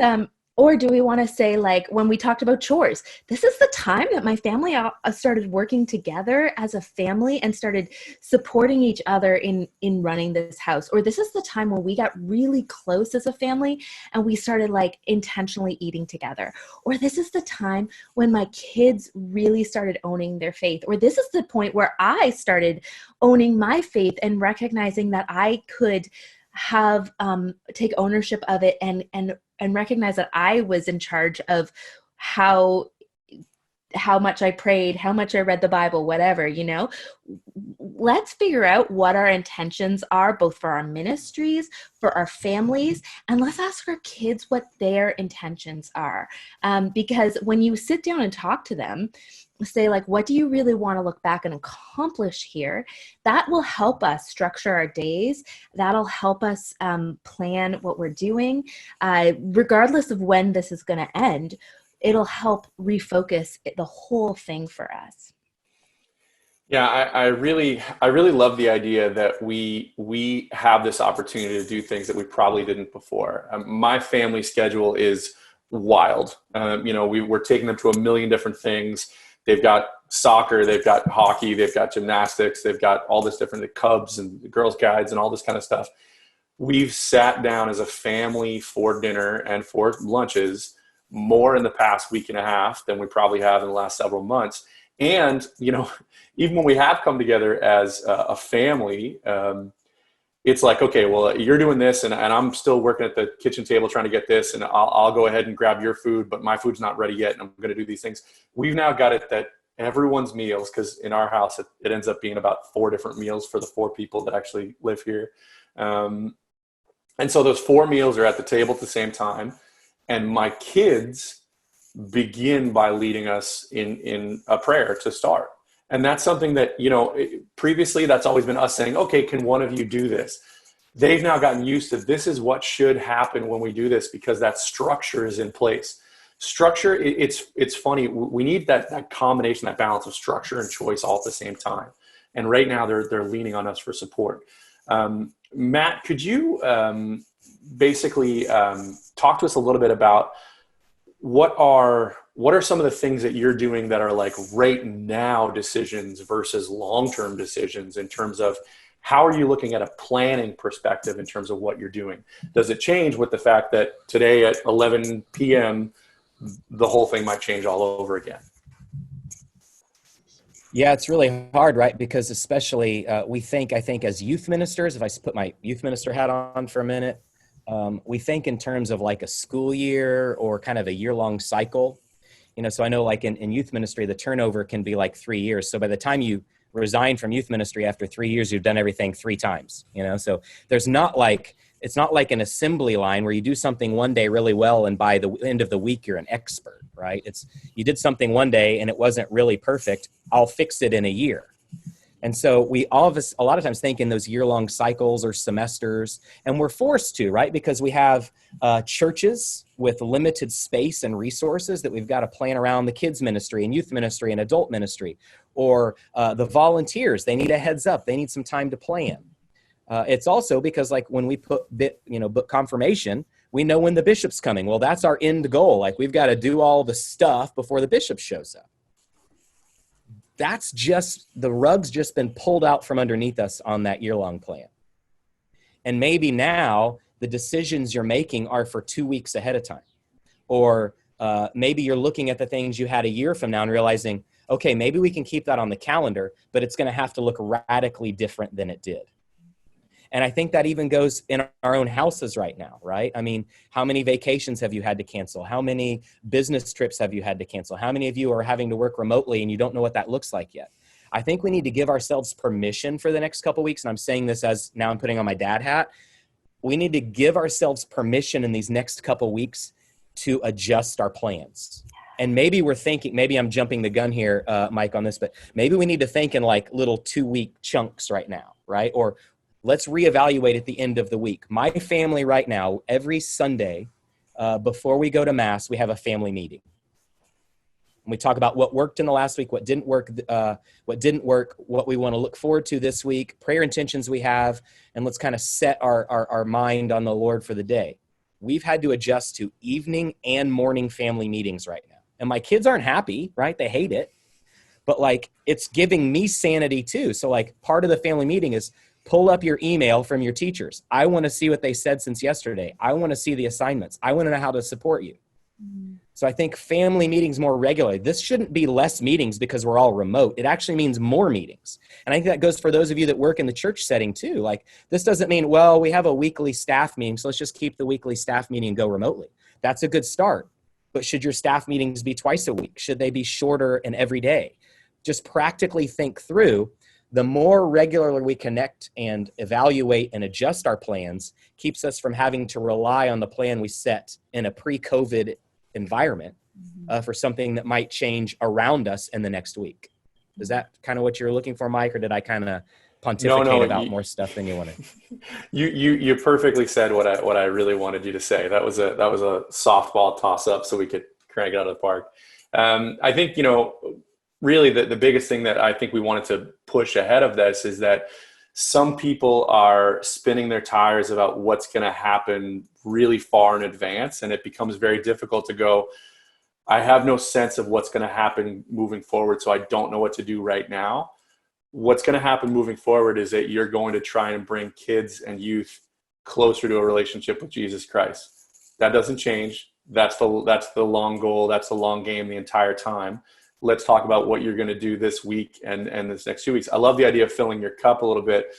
or do we want to say, like, when we talked about chores, this is the time that my family started working together as a family and started supporting each other in running this house. Or this is the time when we got really close as a family and we started like intentionally eating together. Or this is the time when my kids really started owning their faith. Or this is the point where I started owning my faith and recognizing that I could have take ownership of it and recognize that I was in charge of how much I prayed, how much I read the Bible, whatever, Let's figure out what our intentions are, both for our ministries, for our families, and let's ask our kids what their intentions are. Because when you sit down and talk to them, say like, what do you really want to look back and accomplish here? That will help us structure our days. That'll help us plan what we're doing. Regardless of when this is going to end, it'll help refocus the whole thing for us. Yeah, I really love the idea that we have this opportunity to do things that we probably didn't before. My family schedule is wild. We're taking them to a million different things. They've got soccer, they've got hockey, they've got gymnastics, they've got all this different, the Cubs and the Girls Guides and all this kind of stuff. We've sat down as a family for dinner and for lunches more in the past week and a half than we probably have in the last several months. And, even when we have come together as a family, it's like, okay, well, you're doing this and I'm still working at the kitchen table trying to get this, and I'll go ahead and grab your food, but my food's not ready yet and I'm going to do these things. We've now got it that everyone's meals, because in our house, it ends up being about 4 different meals for the 4 people that actually live here. And so those 4 meals are at the table at the same time. And my kids begin by leading us in a prayer to start. And that's something that, previously that's always been us saying, okay, can one of you do this? They've now gotten used to, this is what should happen when we do this, because that structure is in place. Structure, it's funny. We need that combination, that balance of structure and choice all at the same time. And right now they're leaning on us for support. Matt, could you basically talk to us a little bit about what are some of the things that you're doing that are like right now decisions versus long-term decisions, in terms of how are you looking at a planning perspective in terms of what you're doing? Does it change with the fact that today at 11 p.m., the whole thing might change all over again? Yeah, it's really hard, right? Because especially I think as youth ministers, if I put my youth minister hat on for a minute, we think in terms of like a school year or kind of a year-long cycle. So I know like in youth ministry, the turnover can be like 3 years. So by the time you resign from youth ministry after 3 years, you've done everything 3 times, So it's not like an assembly line where you do something one day really well and by the end of the week, you're an expert, right? It's you did something one day and it wasn't really perfect. I'll fix it in a year. And so we all of us a lot of times think in those year-long cycles or semesters, and we're forced to, right? Because we have churches with limited space and resources that we've got to plan around the kids ministry and youth ministry and adult ministry, or the volunteers. They need a heads up. They need some time to plan. It's also because like when we put book confirmation, we know when the bishop's coming. Well, that's our end goal. Like we've got to do all the stuff before the bishop shows up. That's just, the rug's just been pulled out from underneath us on that year-long plan. And maybe now the decisions you're making are for 2 weeks ahead of time. Or maybe you're looking at the things you had a year from now and realizing, okay, maybe we can keep that on the calendar, but it's going to have to look radically different than it did. And I think that even goes in our own houses right now, right? I mean, how many vacations have you had to cancel? How many business trips have you had to cancel? How many of you are having to work remotely and you don't know what that looks like yet? I think we need to give ourselves permission for the next couple of weeks. And I'm saying this as now I'm putting on my dad hat. We need to give ourselves permission in these next couple of weeks to adjust our plans. And maybe we're thinking, maybe I'm jumping the gun here, Mike, on this, but maybe we need to think in like little 2-week chunks right now, right? Or let's reevaluate at the end of the week. My family right now, every Sunday before we go to Mass, we have a family meeting. And we talk about what worked in the last week, what didn't work, what we want to look forward to this week, prayer intentions we have, and let's kind of set our mind on the Lord for the day. We've had to adjust to evening and morning family meetings right now. And my kids aren't happy, right? They hate it. But like, it's giving me sanity too. So like part of the family meeting is pull up your email from your teachers. I want to see what they said since yesterday. I want to see the assignments. I want to know how to support you. Mm-hmm. So I think family meetings more regularly. This shouldn't be less meetings because we're all remote. It actually means more meetings. And I think that goes for those of you that work in the church setting too. Like this doesn't mean, well, we have a weekly staff meeting, so let's just keep the weekly staff meeting and go remotely. That's a good start. But should your staff meetings be twice a week? Should they be shorter and every day? Just practically think through. The more regularly we connect and evaluate and adjust our plans keeps us from having to rely on the plan we set in a pre-COVID environment for something that might change around us in the next week. Is that kind of what you're looking for, Mike, or did I kind of pontificate about more stuff than you wanted? You perfectly said what I really wanted you to say. That was a softball toss up so we could crank it out of the park. I think, really the biggest thing that I think we wanted to push ahead of this is that some people are spinning their tires about what's going to happen really far in advance. And it becomes very difficult to go, I have no sense of what's going to happen moving forward, so I don't know what to do right now. What's going to happen moving forward is that you're going to try and bring kids and youth closer to a relationship with Jesus Christ. That doesn't change. That's the long goal. That's the long game the entire time. Let's talk about what you're going to do this week and this next 2 weeks. I love the idea of filling your cup a little bit.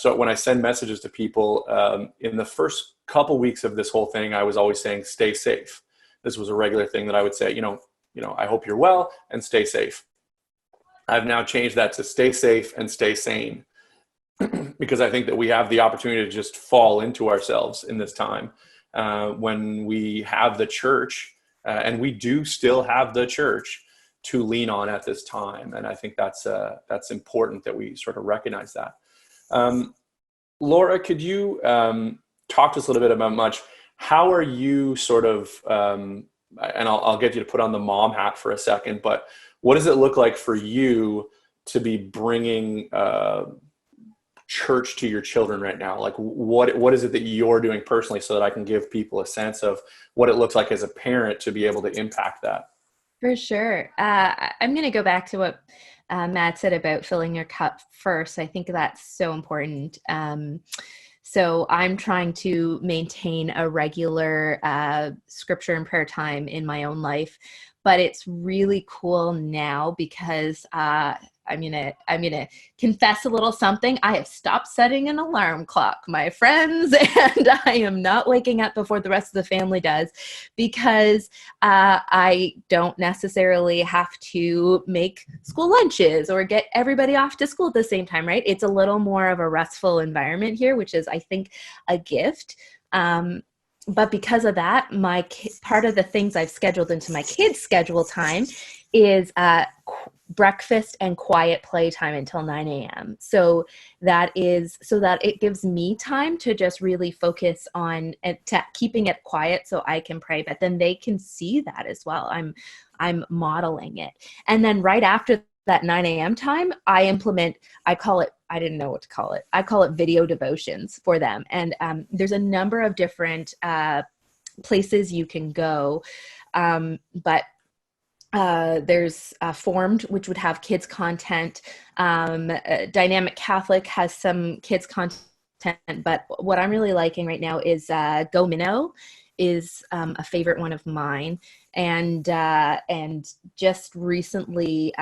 When I send messages to people in the first couple weeks of this whole thing, I was always saying, stay safe. This was a regular thing that I would say, I hope you're well and stay safe. I've now changed that to stay safe and stay sane, because I think that we have the opportunity to just fall into ourselves in this time when we have the church, and we do still have the church to lean on at this time. And I think that's important that we sort of recognize that. Laura, could you talk to us a little bit about how are you sort of, and I'll get you to put on the mom hat for a second, but what does it look like for you to be bringing church to your children right now? Like what is it that you're doing personally, so that I can give people a sense of what it looks like as a parent to be able to impact that? For sure. I'm going to go back to what Matt said about filling your cup first. I think that's so important. So I'm trying to maintain a regular scripture and prayer time in my own life, but it's really cool now because I'm gonna confess a little something. I have stopped setting an alarm clock, my friends, and I am not waking up before the rest of the family does, because I don't necessarily have to make school lunches or get everybody off to school at the same time, right? It's a little more of a restful environment here, which is, I think, a gift. But because of that, part of the things I've scheduled into my kids' schedule time is breakfast and quiet playtime until 9 a.m. So that it gives me time to just really focus on keeping it quiet so I can pray, but then they can see that as well. I'm modeling it. And then right after that 9 a.m. time, I call it video devotions for them. And there's a number of different places you can go. But there's Formed, which would have kids content. Dynamic Catholic has some kids content, but what I'm really liking right now is Go Minnow is a favorite one of mine. And just recently,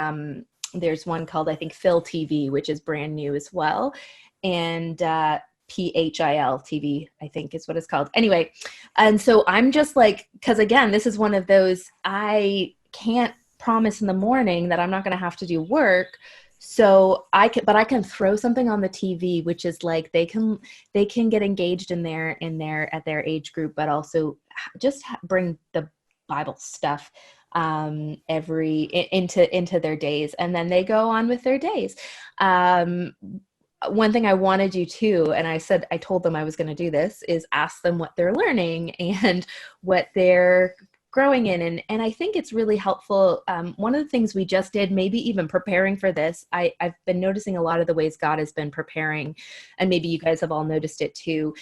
there's one called, I think, Phil TV, which is brand new as well. And PHIL TV, I think is what it's called. Anyway, and so I'm just like, because again, this is one of those, I can't promise in the morning that I'm not going to have to do work. So I can throw something on the TV, which is like they can get engaged in at their age group, but also just bring the Bible stuff into their days, and then they go on with their days. One thing I want to do too, and I told them I was going to do this, is ask them what they're learning and what they're growing in. And I think it's really helpful. One of the things we just did, maybe even preparing for this, I've been noticing a lot of the ways God has been preparing, and maybe you guys have all noticed it too,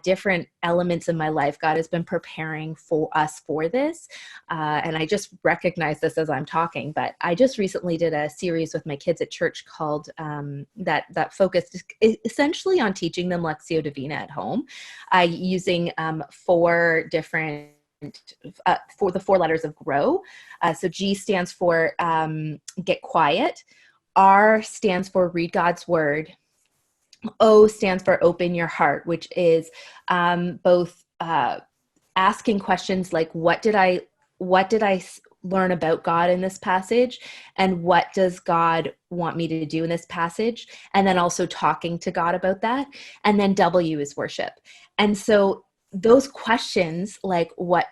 different elements in my life. God has been preparing for us for this. And I just recognize this as I'm talking, but I just recently did a series with my kids at church called, that focused essentially on teaching them Lectio Divina at home, using 4 different for the 4 letters of GROW. So G stands for get quiet. R stands for read God's word. O stands for open your heart, which is both asking questions like, what did I learn about God in this passage, and what does God want me to do in this passage? And then also talking to God about that. And then W is worship. And so those questions, like where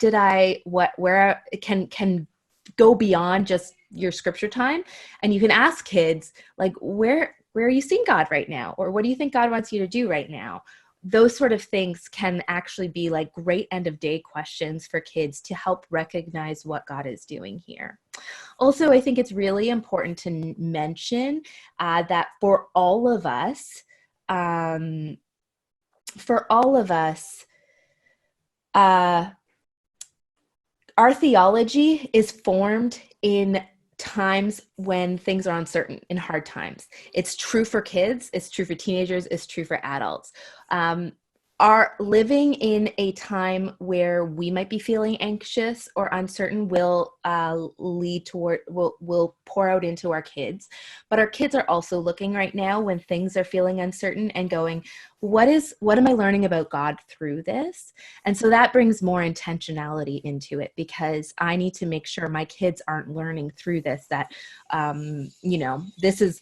can go beyond just your scripture time. And you can ask kids, like, where are you seeing God right now? Or what do you think God wants you to do right now? Those sort of things can actually be like great end of day questions for kids to help recognize what God is doing here. Also, I think it's really important to mention that for all of us, our theology is formed in times when things are uncertain, in hard times. It's true for kids, it's true for teenagers, it's true for adults. are living in a time where we might be feeling anxious or uncertain will lead toward will pour out into our kids, but our kids are also looking right now when things are feeling uncertain and going, what am I learning about God through this? And so that brings more intentionality into it, because I need to make sure my kids aren't learning through this, that this is,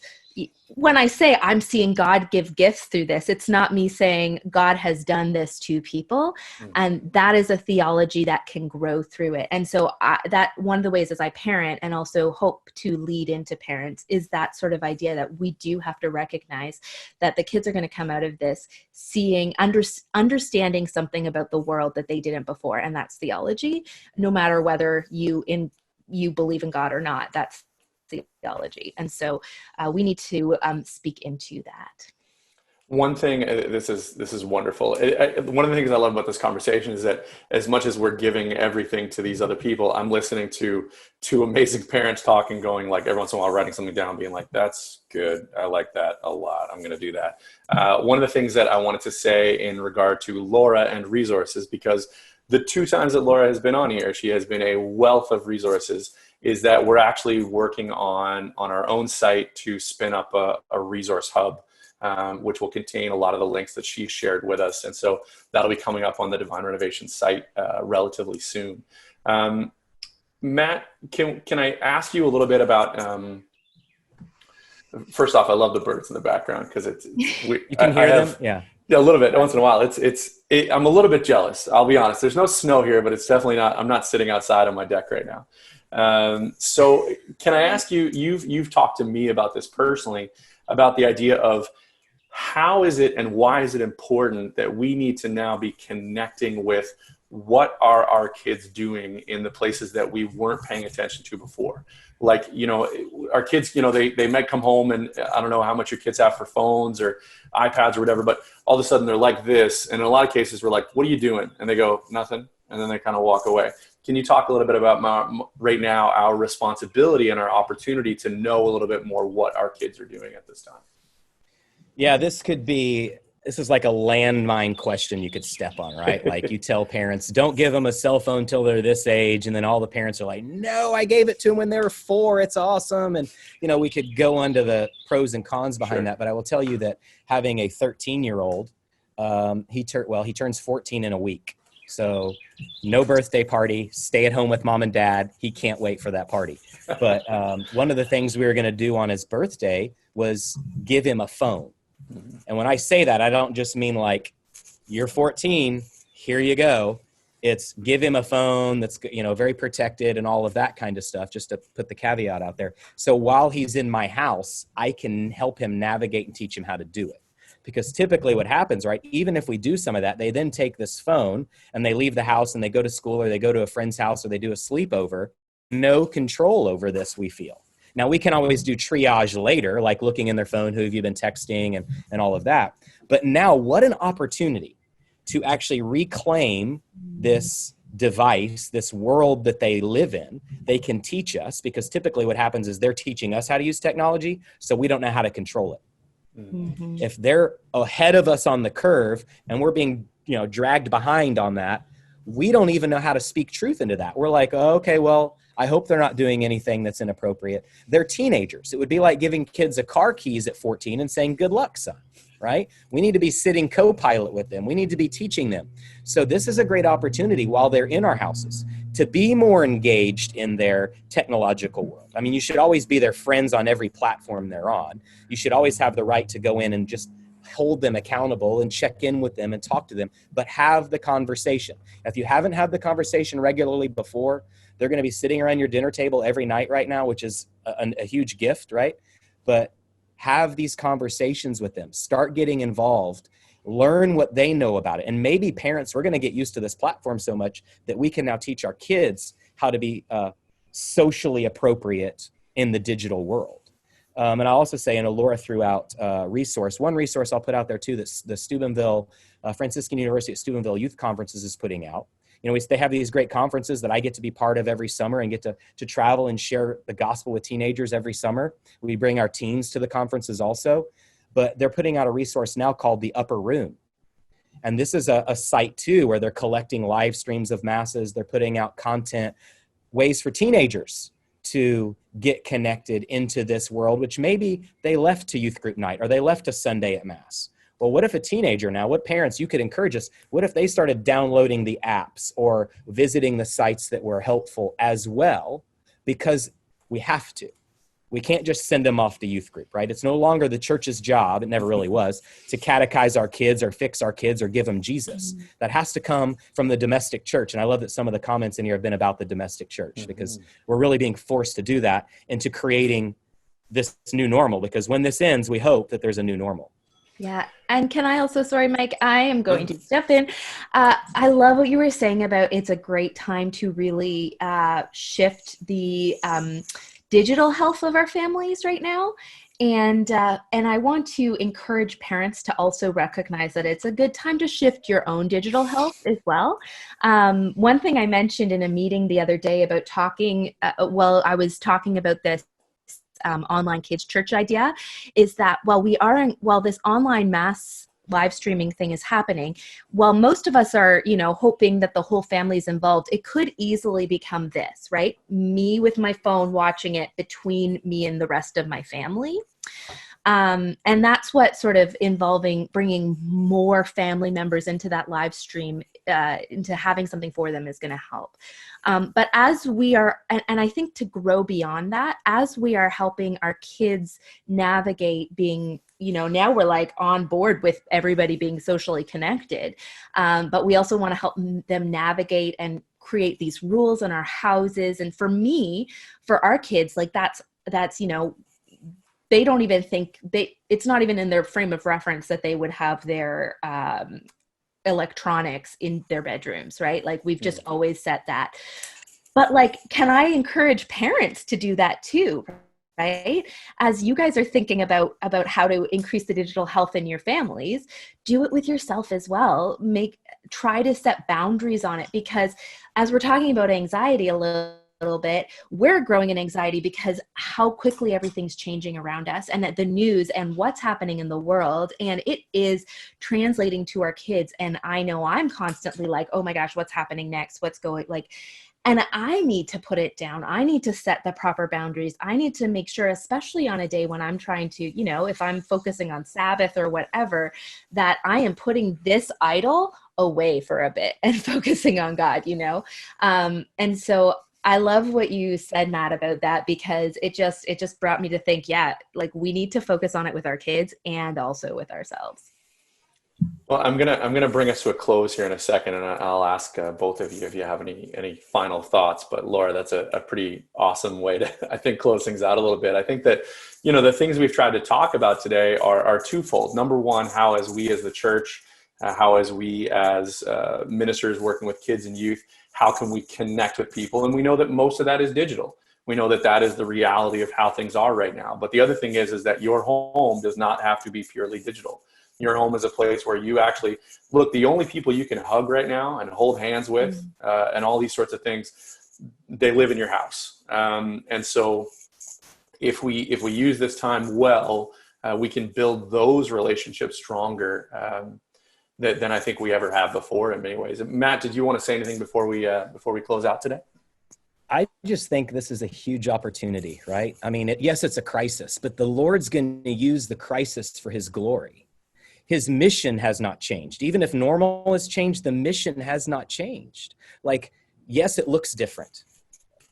when I say I'm seeing God give gifts through this, it's not me saying God has done this to people. And that is a theology that can grow through it. And so that one of the ways as I parent and also hope to lead into parents is that sort of idea that we do have to recognize that the kids are going to come out of this seeing, understanding something about the world that they didn't before. And that's theology, no matter whether you believe in God or not. That's theology. And so we need to speak into that. One thing, this is wonderful. One of the things I love about this conversation is that as much as we're giving everything to these other people, I'm listening to two amazing parents talking, going like every once in a while writing something down, being like, that's good. I like that a lot. I'm going to do that. One of the things that I wanted to say in regard to Laura and resources, because the 2 times that Laura has been on here, she has been a wealth of resources, is that we're actually working on our own site to spin up a resource hub, which will contain a lot of the links that she shared with us. And so that'll be coming up on the Divine Renovation site relatively soon. Matt, can I ask you a little bit about, first off, I love the birds in the background because you can hear them? Yeah, a little bit once in a while. I'm a little bit jealous. I'll be honest. There's no snow here, but it's definitely not, I'm not sitting outside on my deck right now. So can I ask you, you've talked to me about this personally, about the idea of how is it and why is it important that we need to now be connecting with what are our kids doing in the places that we weren't paying attention to before? Like, our kids, they might come home and I don't know how much your kids have for phones or iPads or whatever, but all of a sudden they're like this. And in a lot of cases we're like, what are you doing? And they go, nothing. And then they kind of walk away. Can you talk a little bit about right now our responsibility and our opportunity to know a little bit more what our kids are doing at this time? Yeah, this is like a landmine question you could step on, right? Like you tell parents, don't give them a cell phone till they're this age. And then all the parents are like, no, I gave it to them when they were 4. It's awesome. And, we could go on to the pros and cons behind that. But I will tell you that having a 13-year-old, he turns 14 in a week. So no birthday party, stay at home with mom and dad. He can't wait for that party. But one of the things we were going to do on his birthday was give him a phone. And when I say that, I don't just mean like, you're 14, here you go. It's give him a phone that's, very protected and all of that kind of stuff, just to put the caveat out there. So while he's in my house, I can help him navigate and teach him how to do it. Because typically what happens, right, even if we do some of that, they then take this phone and they leave the house and they go to school or they go to a friend's house or they do a sleepover. No control over this, we feel. Now, we can always do triage later, like looking in their phone, who have you been texting and all of that. But now what an opportunity to actually reclaim this device, this world that they live in. They can teach us, because typically what happens is they're teaching us how to use technology, so we don't know how to control it. Mm-hmm. If they're ahead of us on the curve and we're being, dragged behind on that, we don't even know how to speak truth into that. We're like, oh, okay, well, I hope they're not doing anything that's inappropriate. They're teenagers. It would be like giving kids a car keys at 14 and saying, good luck, son, right? We need to be sitting co-pilot with them. We need to be teaching them. So this is a great opportunity while they're in our houses to be more engaged in their technological world. I mean, you should always be their friends on every platform they're on. You should always have the right to go in and just hold them accountable and check in with them and talk to them, but have the conversation. If you haven't had the conversation regularly before, they're going to be sitting around your dinner table every night right now, which is a huge gift, right? But have these conversations with them. Start getting involved. Learn what they know about it. And maybe parents, we're going to get used to this platform so much that we can now teach our kids how to be socially appropriate in the digital world. And I'll also say, Laura threw out resource. One resource I'll put out there too, that the Steubenville, Franciscan University at Steubenville Youth Conferences is putting out. They have these great conferences that I get to be part of every summer and get to travel and share the gospel with teenagers every summer. We bring our teens to the conferences also, but they're putting out a resource now called The Upper Room. And this is a site too, where they're collecting live streams of masses. They're putting out content, ways for teenagers to get connected into this world, which maybe they left to youth group night or they left to Sunday at Mass. Well, what if a teenager now, what parents, you could encourage us, what if they started downloading the apps or visiting the sites that were helpful as well? Because we have to. We can't just send them off to youth group, right? It's no longer the church's job, it never really was, to catechize our kids or fix our kids or give them Jesus. That has to come from the domestic church. And I love that some of the comments in here have been about the domestic church, because we're really being forced to do that into creating this new normal, because when this ends, we hope that there's a new normal. Yeah. And can I also, sorry, Mike, I am going to step in. I love what you were saying about it's a great time to really shift the digital health of our families right now. And I want to encourage parents to also recognize that it's a good time to shift your own digital health as well. One thing I mentioned in a meeting the other day about talking, I was talking about this online kids church idea, is that while this online mass live streaming thing is happening, while most of us are, hoping that the whole family is involved, it could easily become this, right? Me with my phone watching it between me and the rest of my family. And that's what sort of bringing more family members into that live stream, into having something for them is going to help. But as we are, and I think to grow beyond that, as we are helping our kids navigate being, now we're like on board with everybody being socially connected. But we also want to help them navigate and create these rules in our houses. And for our kids, like that's, they don't even think it's not even in their frame of reference that they would have their electronics in their bedrooms, right? Like we've just always set that. But like, can I encourage parents to do that too? Right? As you guys are thinking about how to increase the digital health in your families, do it with yourself as well. Try to set boundaries on it, because as we're talking about anxiety a little bit, we're growing in anxiety because how quickly everything's changing around us and the news and what's happening in the world, and it is translating to our kids. And I know I'm constantly like, oh my gosh, what's happening next? What's going and I need to put it down. I need to set the proper boundaries. I need to make sure, especially on a day when I'm trying to, if I'm focusing on Sabbath or whatever, that I am putting this idol away for a bit and focusing on God, And so I love what you said, Matt, about that, because it just brought me to think, like we need to focus on it with our kids and also with ourselves. Well, I'm gonna bring us to a close here in a second, and I'll ask both of you if you have any final thoughts. But Laura, that's a pretty awesome way to, I think, close things out a little bit. I think that the things we've tried to talk about today are twofold. Number one, how as we as the church, how as we as ministers working with kids and youth, how can we connect with people? And we know that most of that is digital. We know that is the reality of how things are right now. But the other thing is that your home does not have to be purely digital. Your home is a place where you actually look, the only people you can hug right now and hold hands with and all these sorts of things, they live in your house. And so if we use this time well, we can build those relationships stronger than I think we ever have before in many ways. Matt, did you want to say anything before we close out today? I just think this is a huge opportunity, right? I mean, yes, it's a crisis, but the Lord's going to use the crisis for his glory. His mission has not changed. Even if normal has changed, the mission has not changed. Like, yes, it looks different,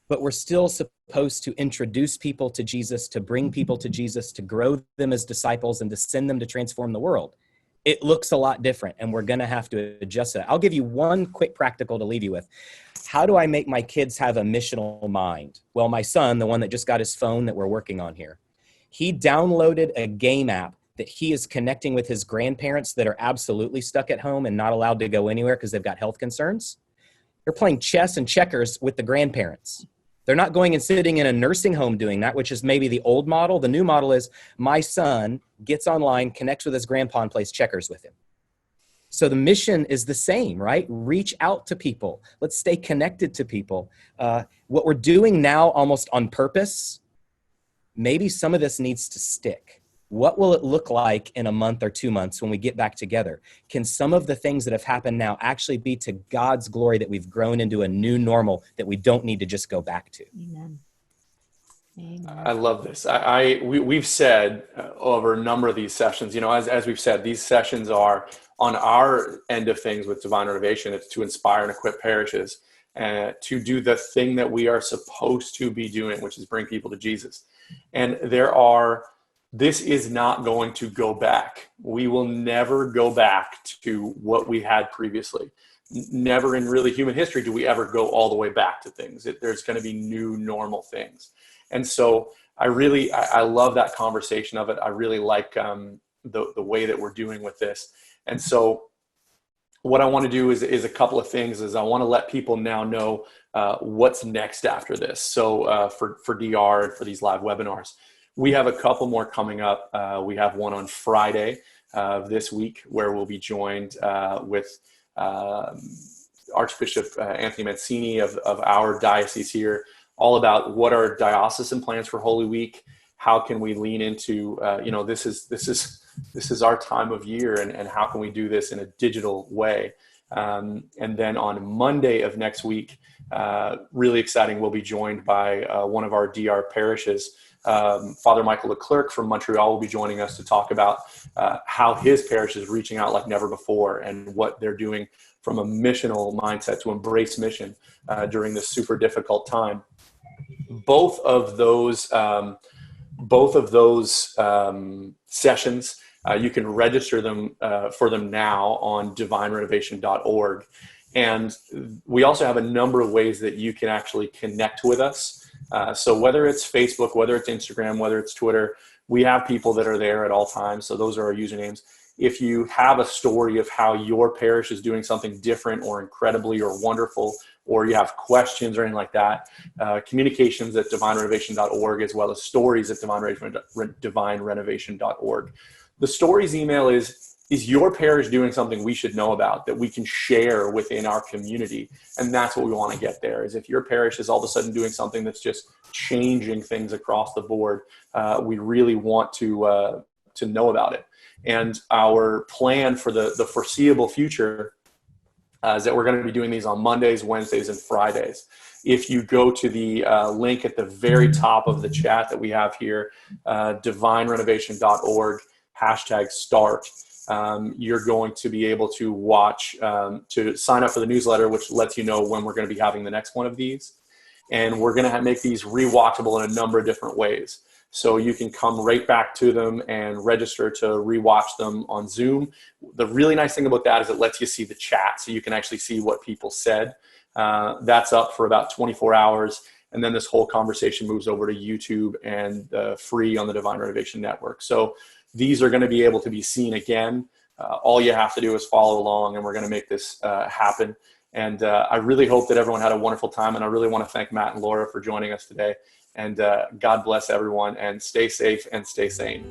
but we're still supposed to introduce people to Jesus, to bring people to Jesus, to grow them as disciples, and to send them to transform the world. It looks a lot different, and we're going to have to adjust to that. I'll give you one quick practical to leave you with. How do I make my kids have a missional mind? Well, my son, the one that just got his phone that we're working on here, he downloaded a game app that he is connecting with his grandparents that are absolutely stuck at home and not allowed to go anywhere because they've got health concerns. They're playing chess and checkers with the grandparents. They're not going and sitting in a nursing home doing that, which is maybe the old model. The new model is my son gets online, connects with his grandpa, and plays checkers with him. So the mission is the same, right? Reach out to people. Let's stay connected to people. What we're doing now almost on purpose, maybe some of this needs to stick. What will it look like in a month or 2 months when we get back together? Can some of the things that have happened now actually be to God's glory, that we've grown into a new normal that we don't need to just go back to? Amen. Amen. I love this. We've said over a number of these sessions, as we've said, these sessions are on our end of things with Divine Renovation. It's to inspire and equip parishes to do the thing that we are supposed to be doing, which is bring people to Jesus. And this is not going to go back. We will never go back to what we had previously. Never in really human history do we ever go all the way back to things. There's going to be new normal things. And so I love that conversation of it. I really like the way that we're doing with this. And so what I want to do is a couple of things. Is I want to let people now know what's next after this. So for DR and for these live webinars, we have a couple more coming up. We have one on Friday of this week where we'll be joined with Archbishop Anthony Mancini of our diocese here, all about what are diocesan plans for Holy Week. How can we lean into, this is our time of year, and how can we do this in a digital way? And then on Monday of next week, really exciting, we'll be joined by one of our DR parishes. Father Michael Leclerc from Montreal will be joining us to talk about how his parish is reaching out like never before, and what they're doing from a missional mindset to embrace mission during this super difficult time. Both of those sessions, you can register them for them now on divinerenovation.org. And we also have a number of ways that you can actually connect with us. So whether it's Facebook, whether it's Instagram, whether it's Twitter, we have people that are there at all times. So those are our usernames. If you have a story of how your parish is doing something different or incredibly or wonderful, or you have questions or anything like that, communications at divinerenovation.org, as well as stories at divinerenovation.org. The stories email is your parish doing something we should know about that we can share within our community? And that's what we want to get there, is if your parish is all of a sudden doing something that's just changing things across the board, we really want to know about it. And our plan for the foreseeable future is that we're going to be doing these on Mondays, Wednesdays, and Fridays. If you go to the link at the very top of the chat that we have here, divinerenovation.org, #start, you're going to be able to watch, to sign up for the newsletter, which lets you know when we're going to be having the next one of these. And we're going to make these rewatchable in a number of different ways. So you can come right back to them and register to rewatch them on Zoom. The really nice thing about that is it lets you see the chat, so you can actually see what people said. That's up for about 24 hours. And then this whole conversation moves over to YouTube and free on the Divine Renovation Network. So these are going to be able to be seen again. All you have to do is follow along, and we're going to make this happen. And I really hope that everyone had a wonderful time. And I really want to thank Matt and Laura for joining us today. And God bless everyone, and stay safe and stay sane.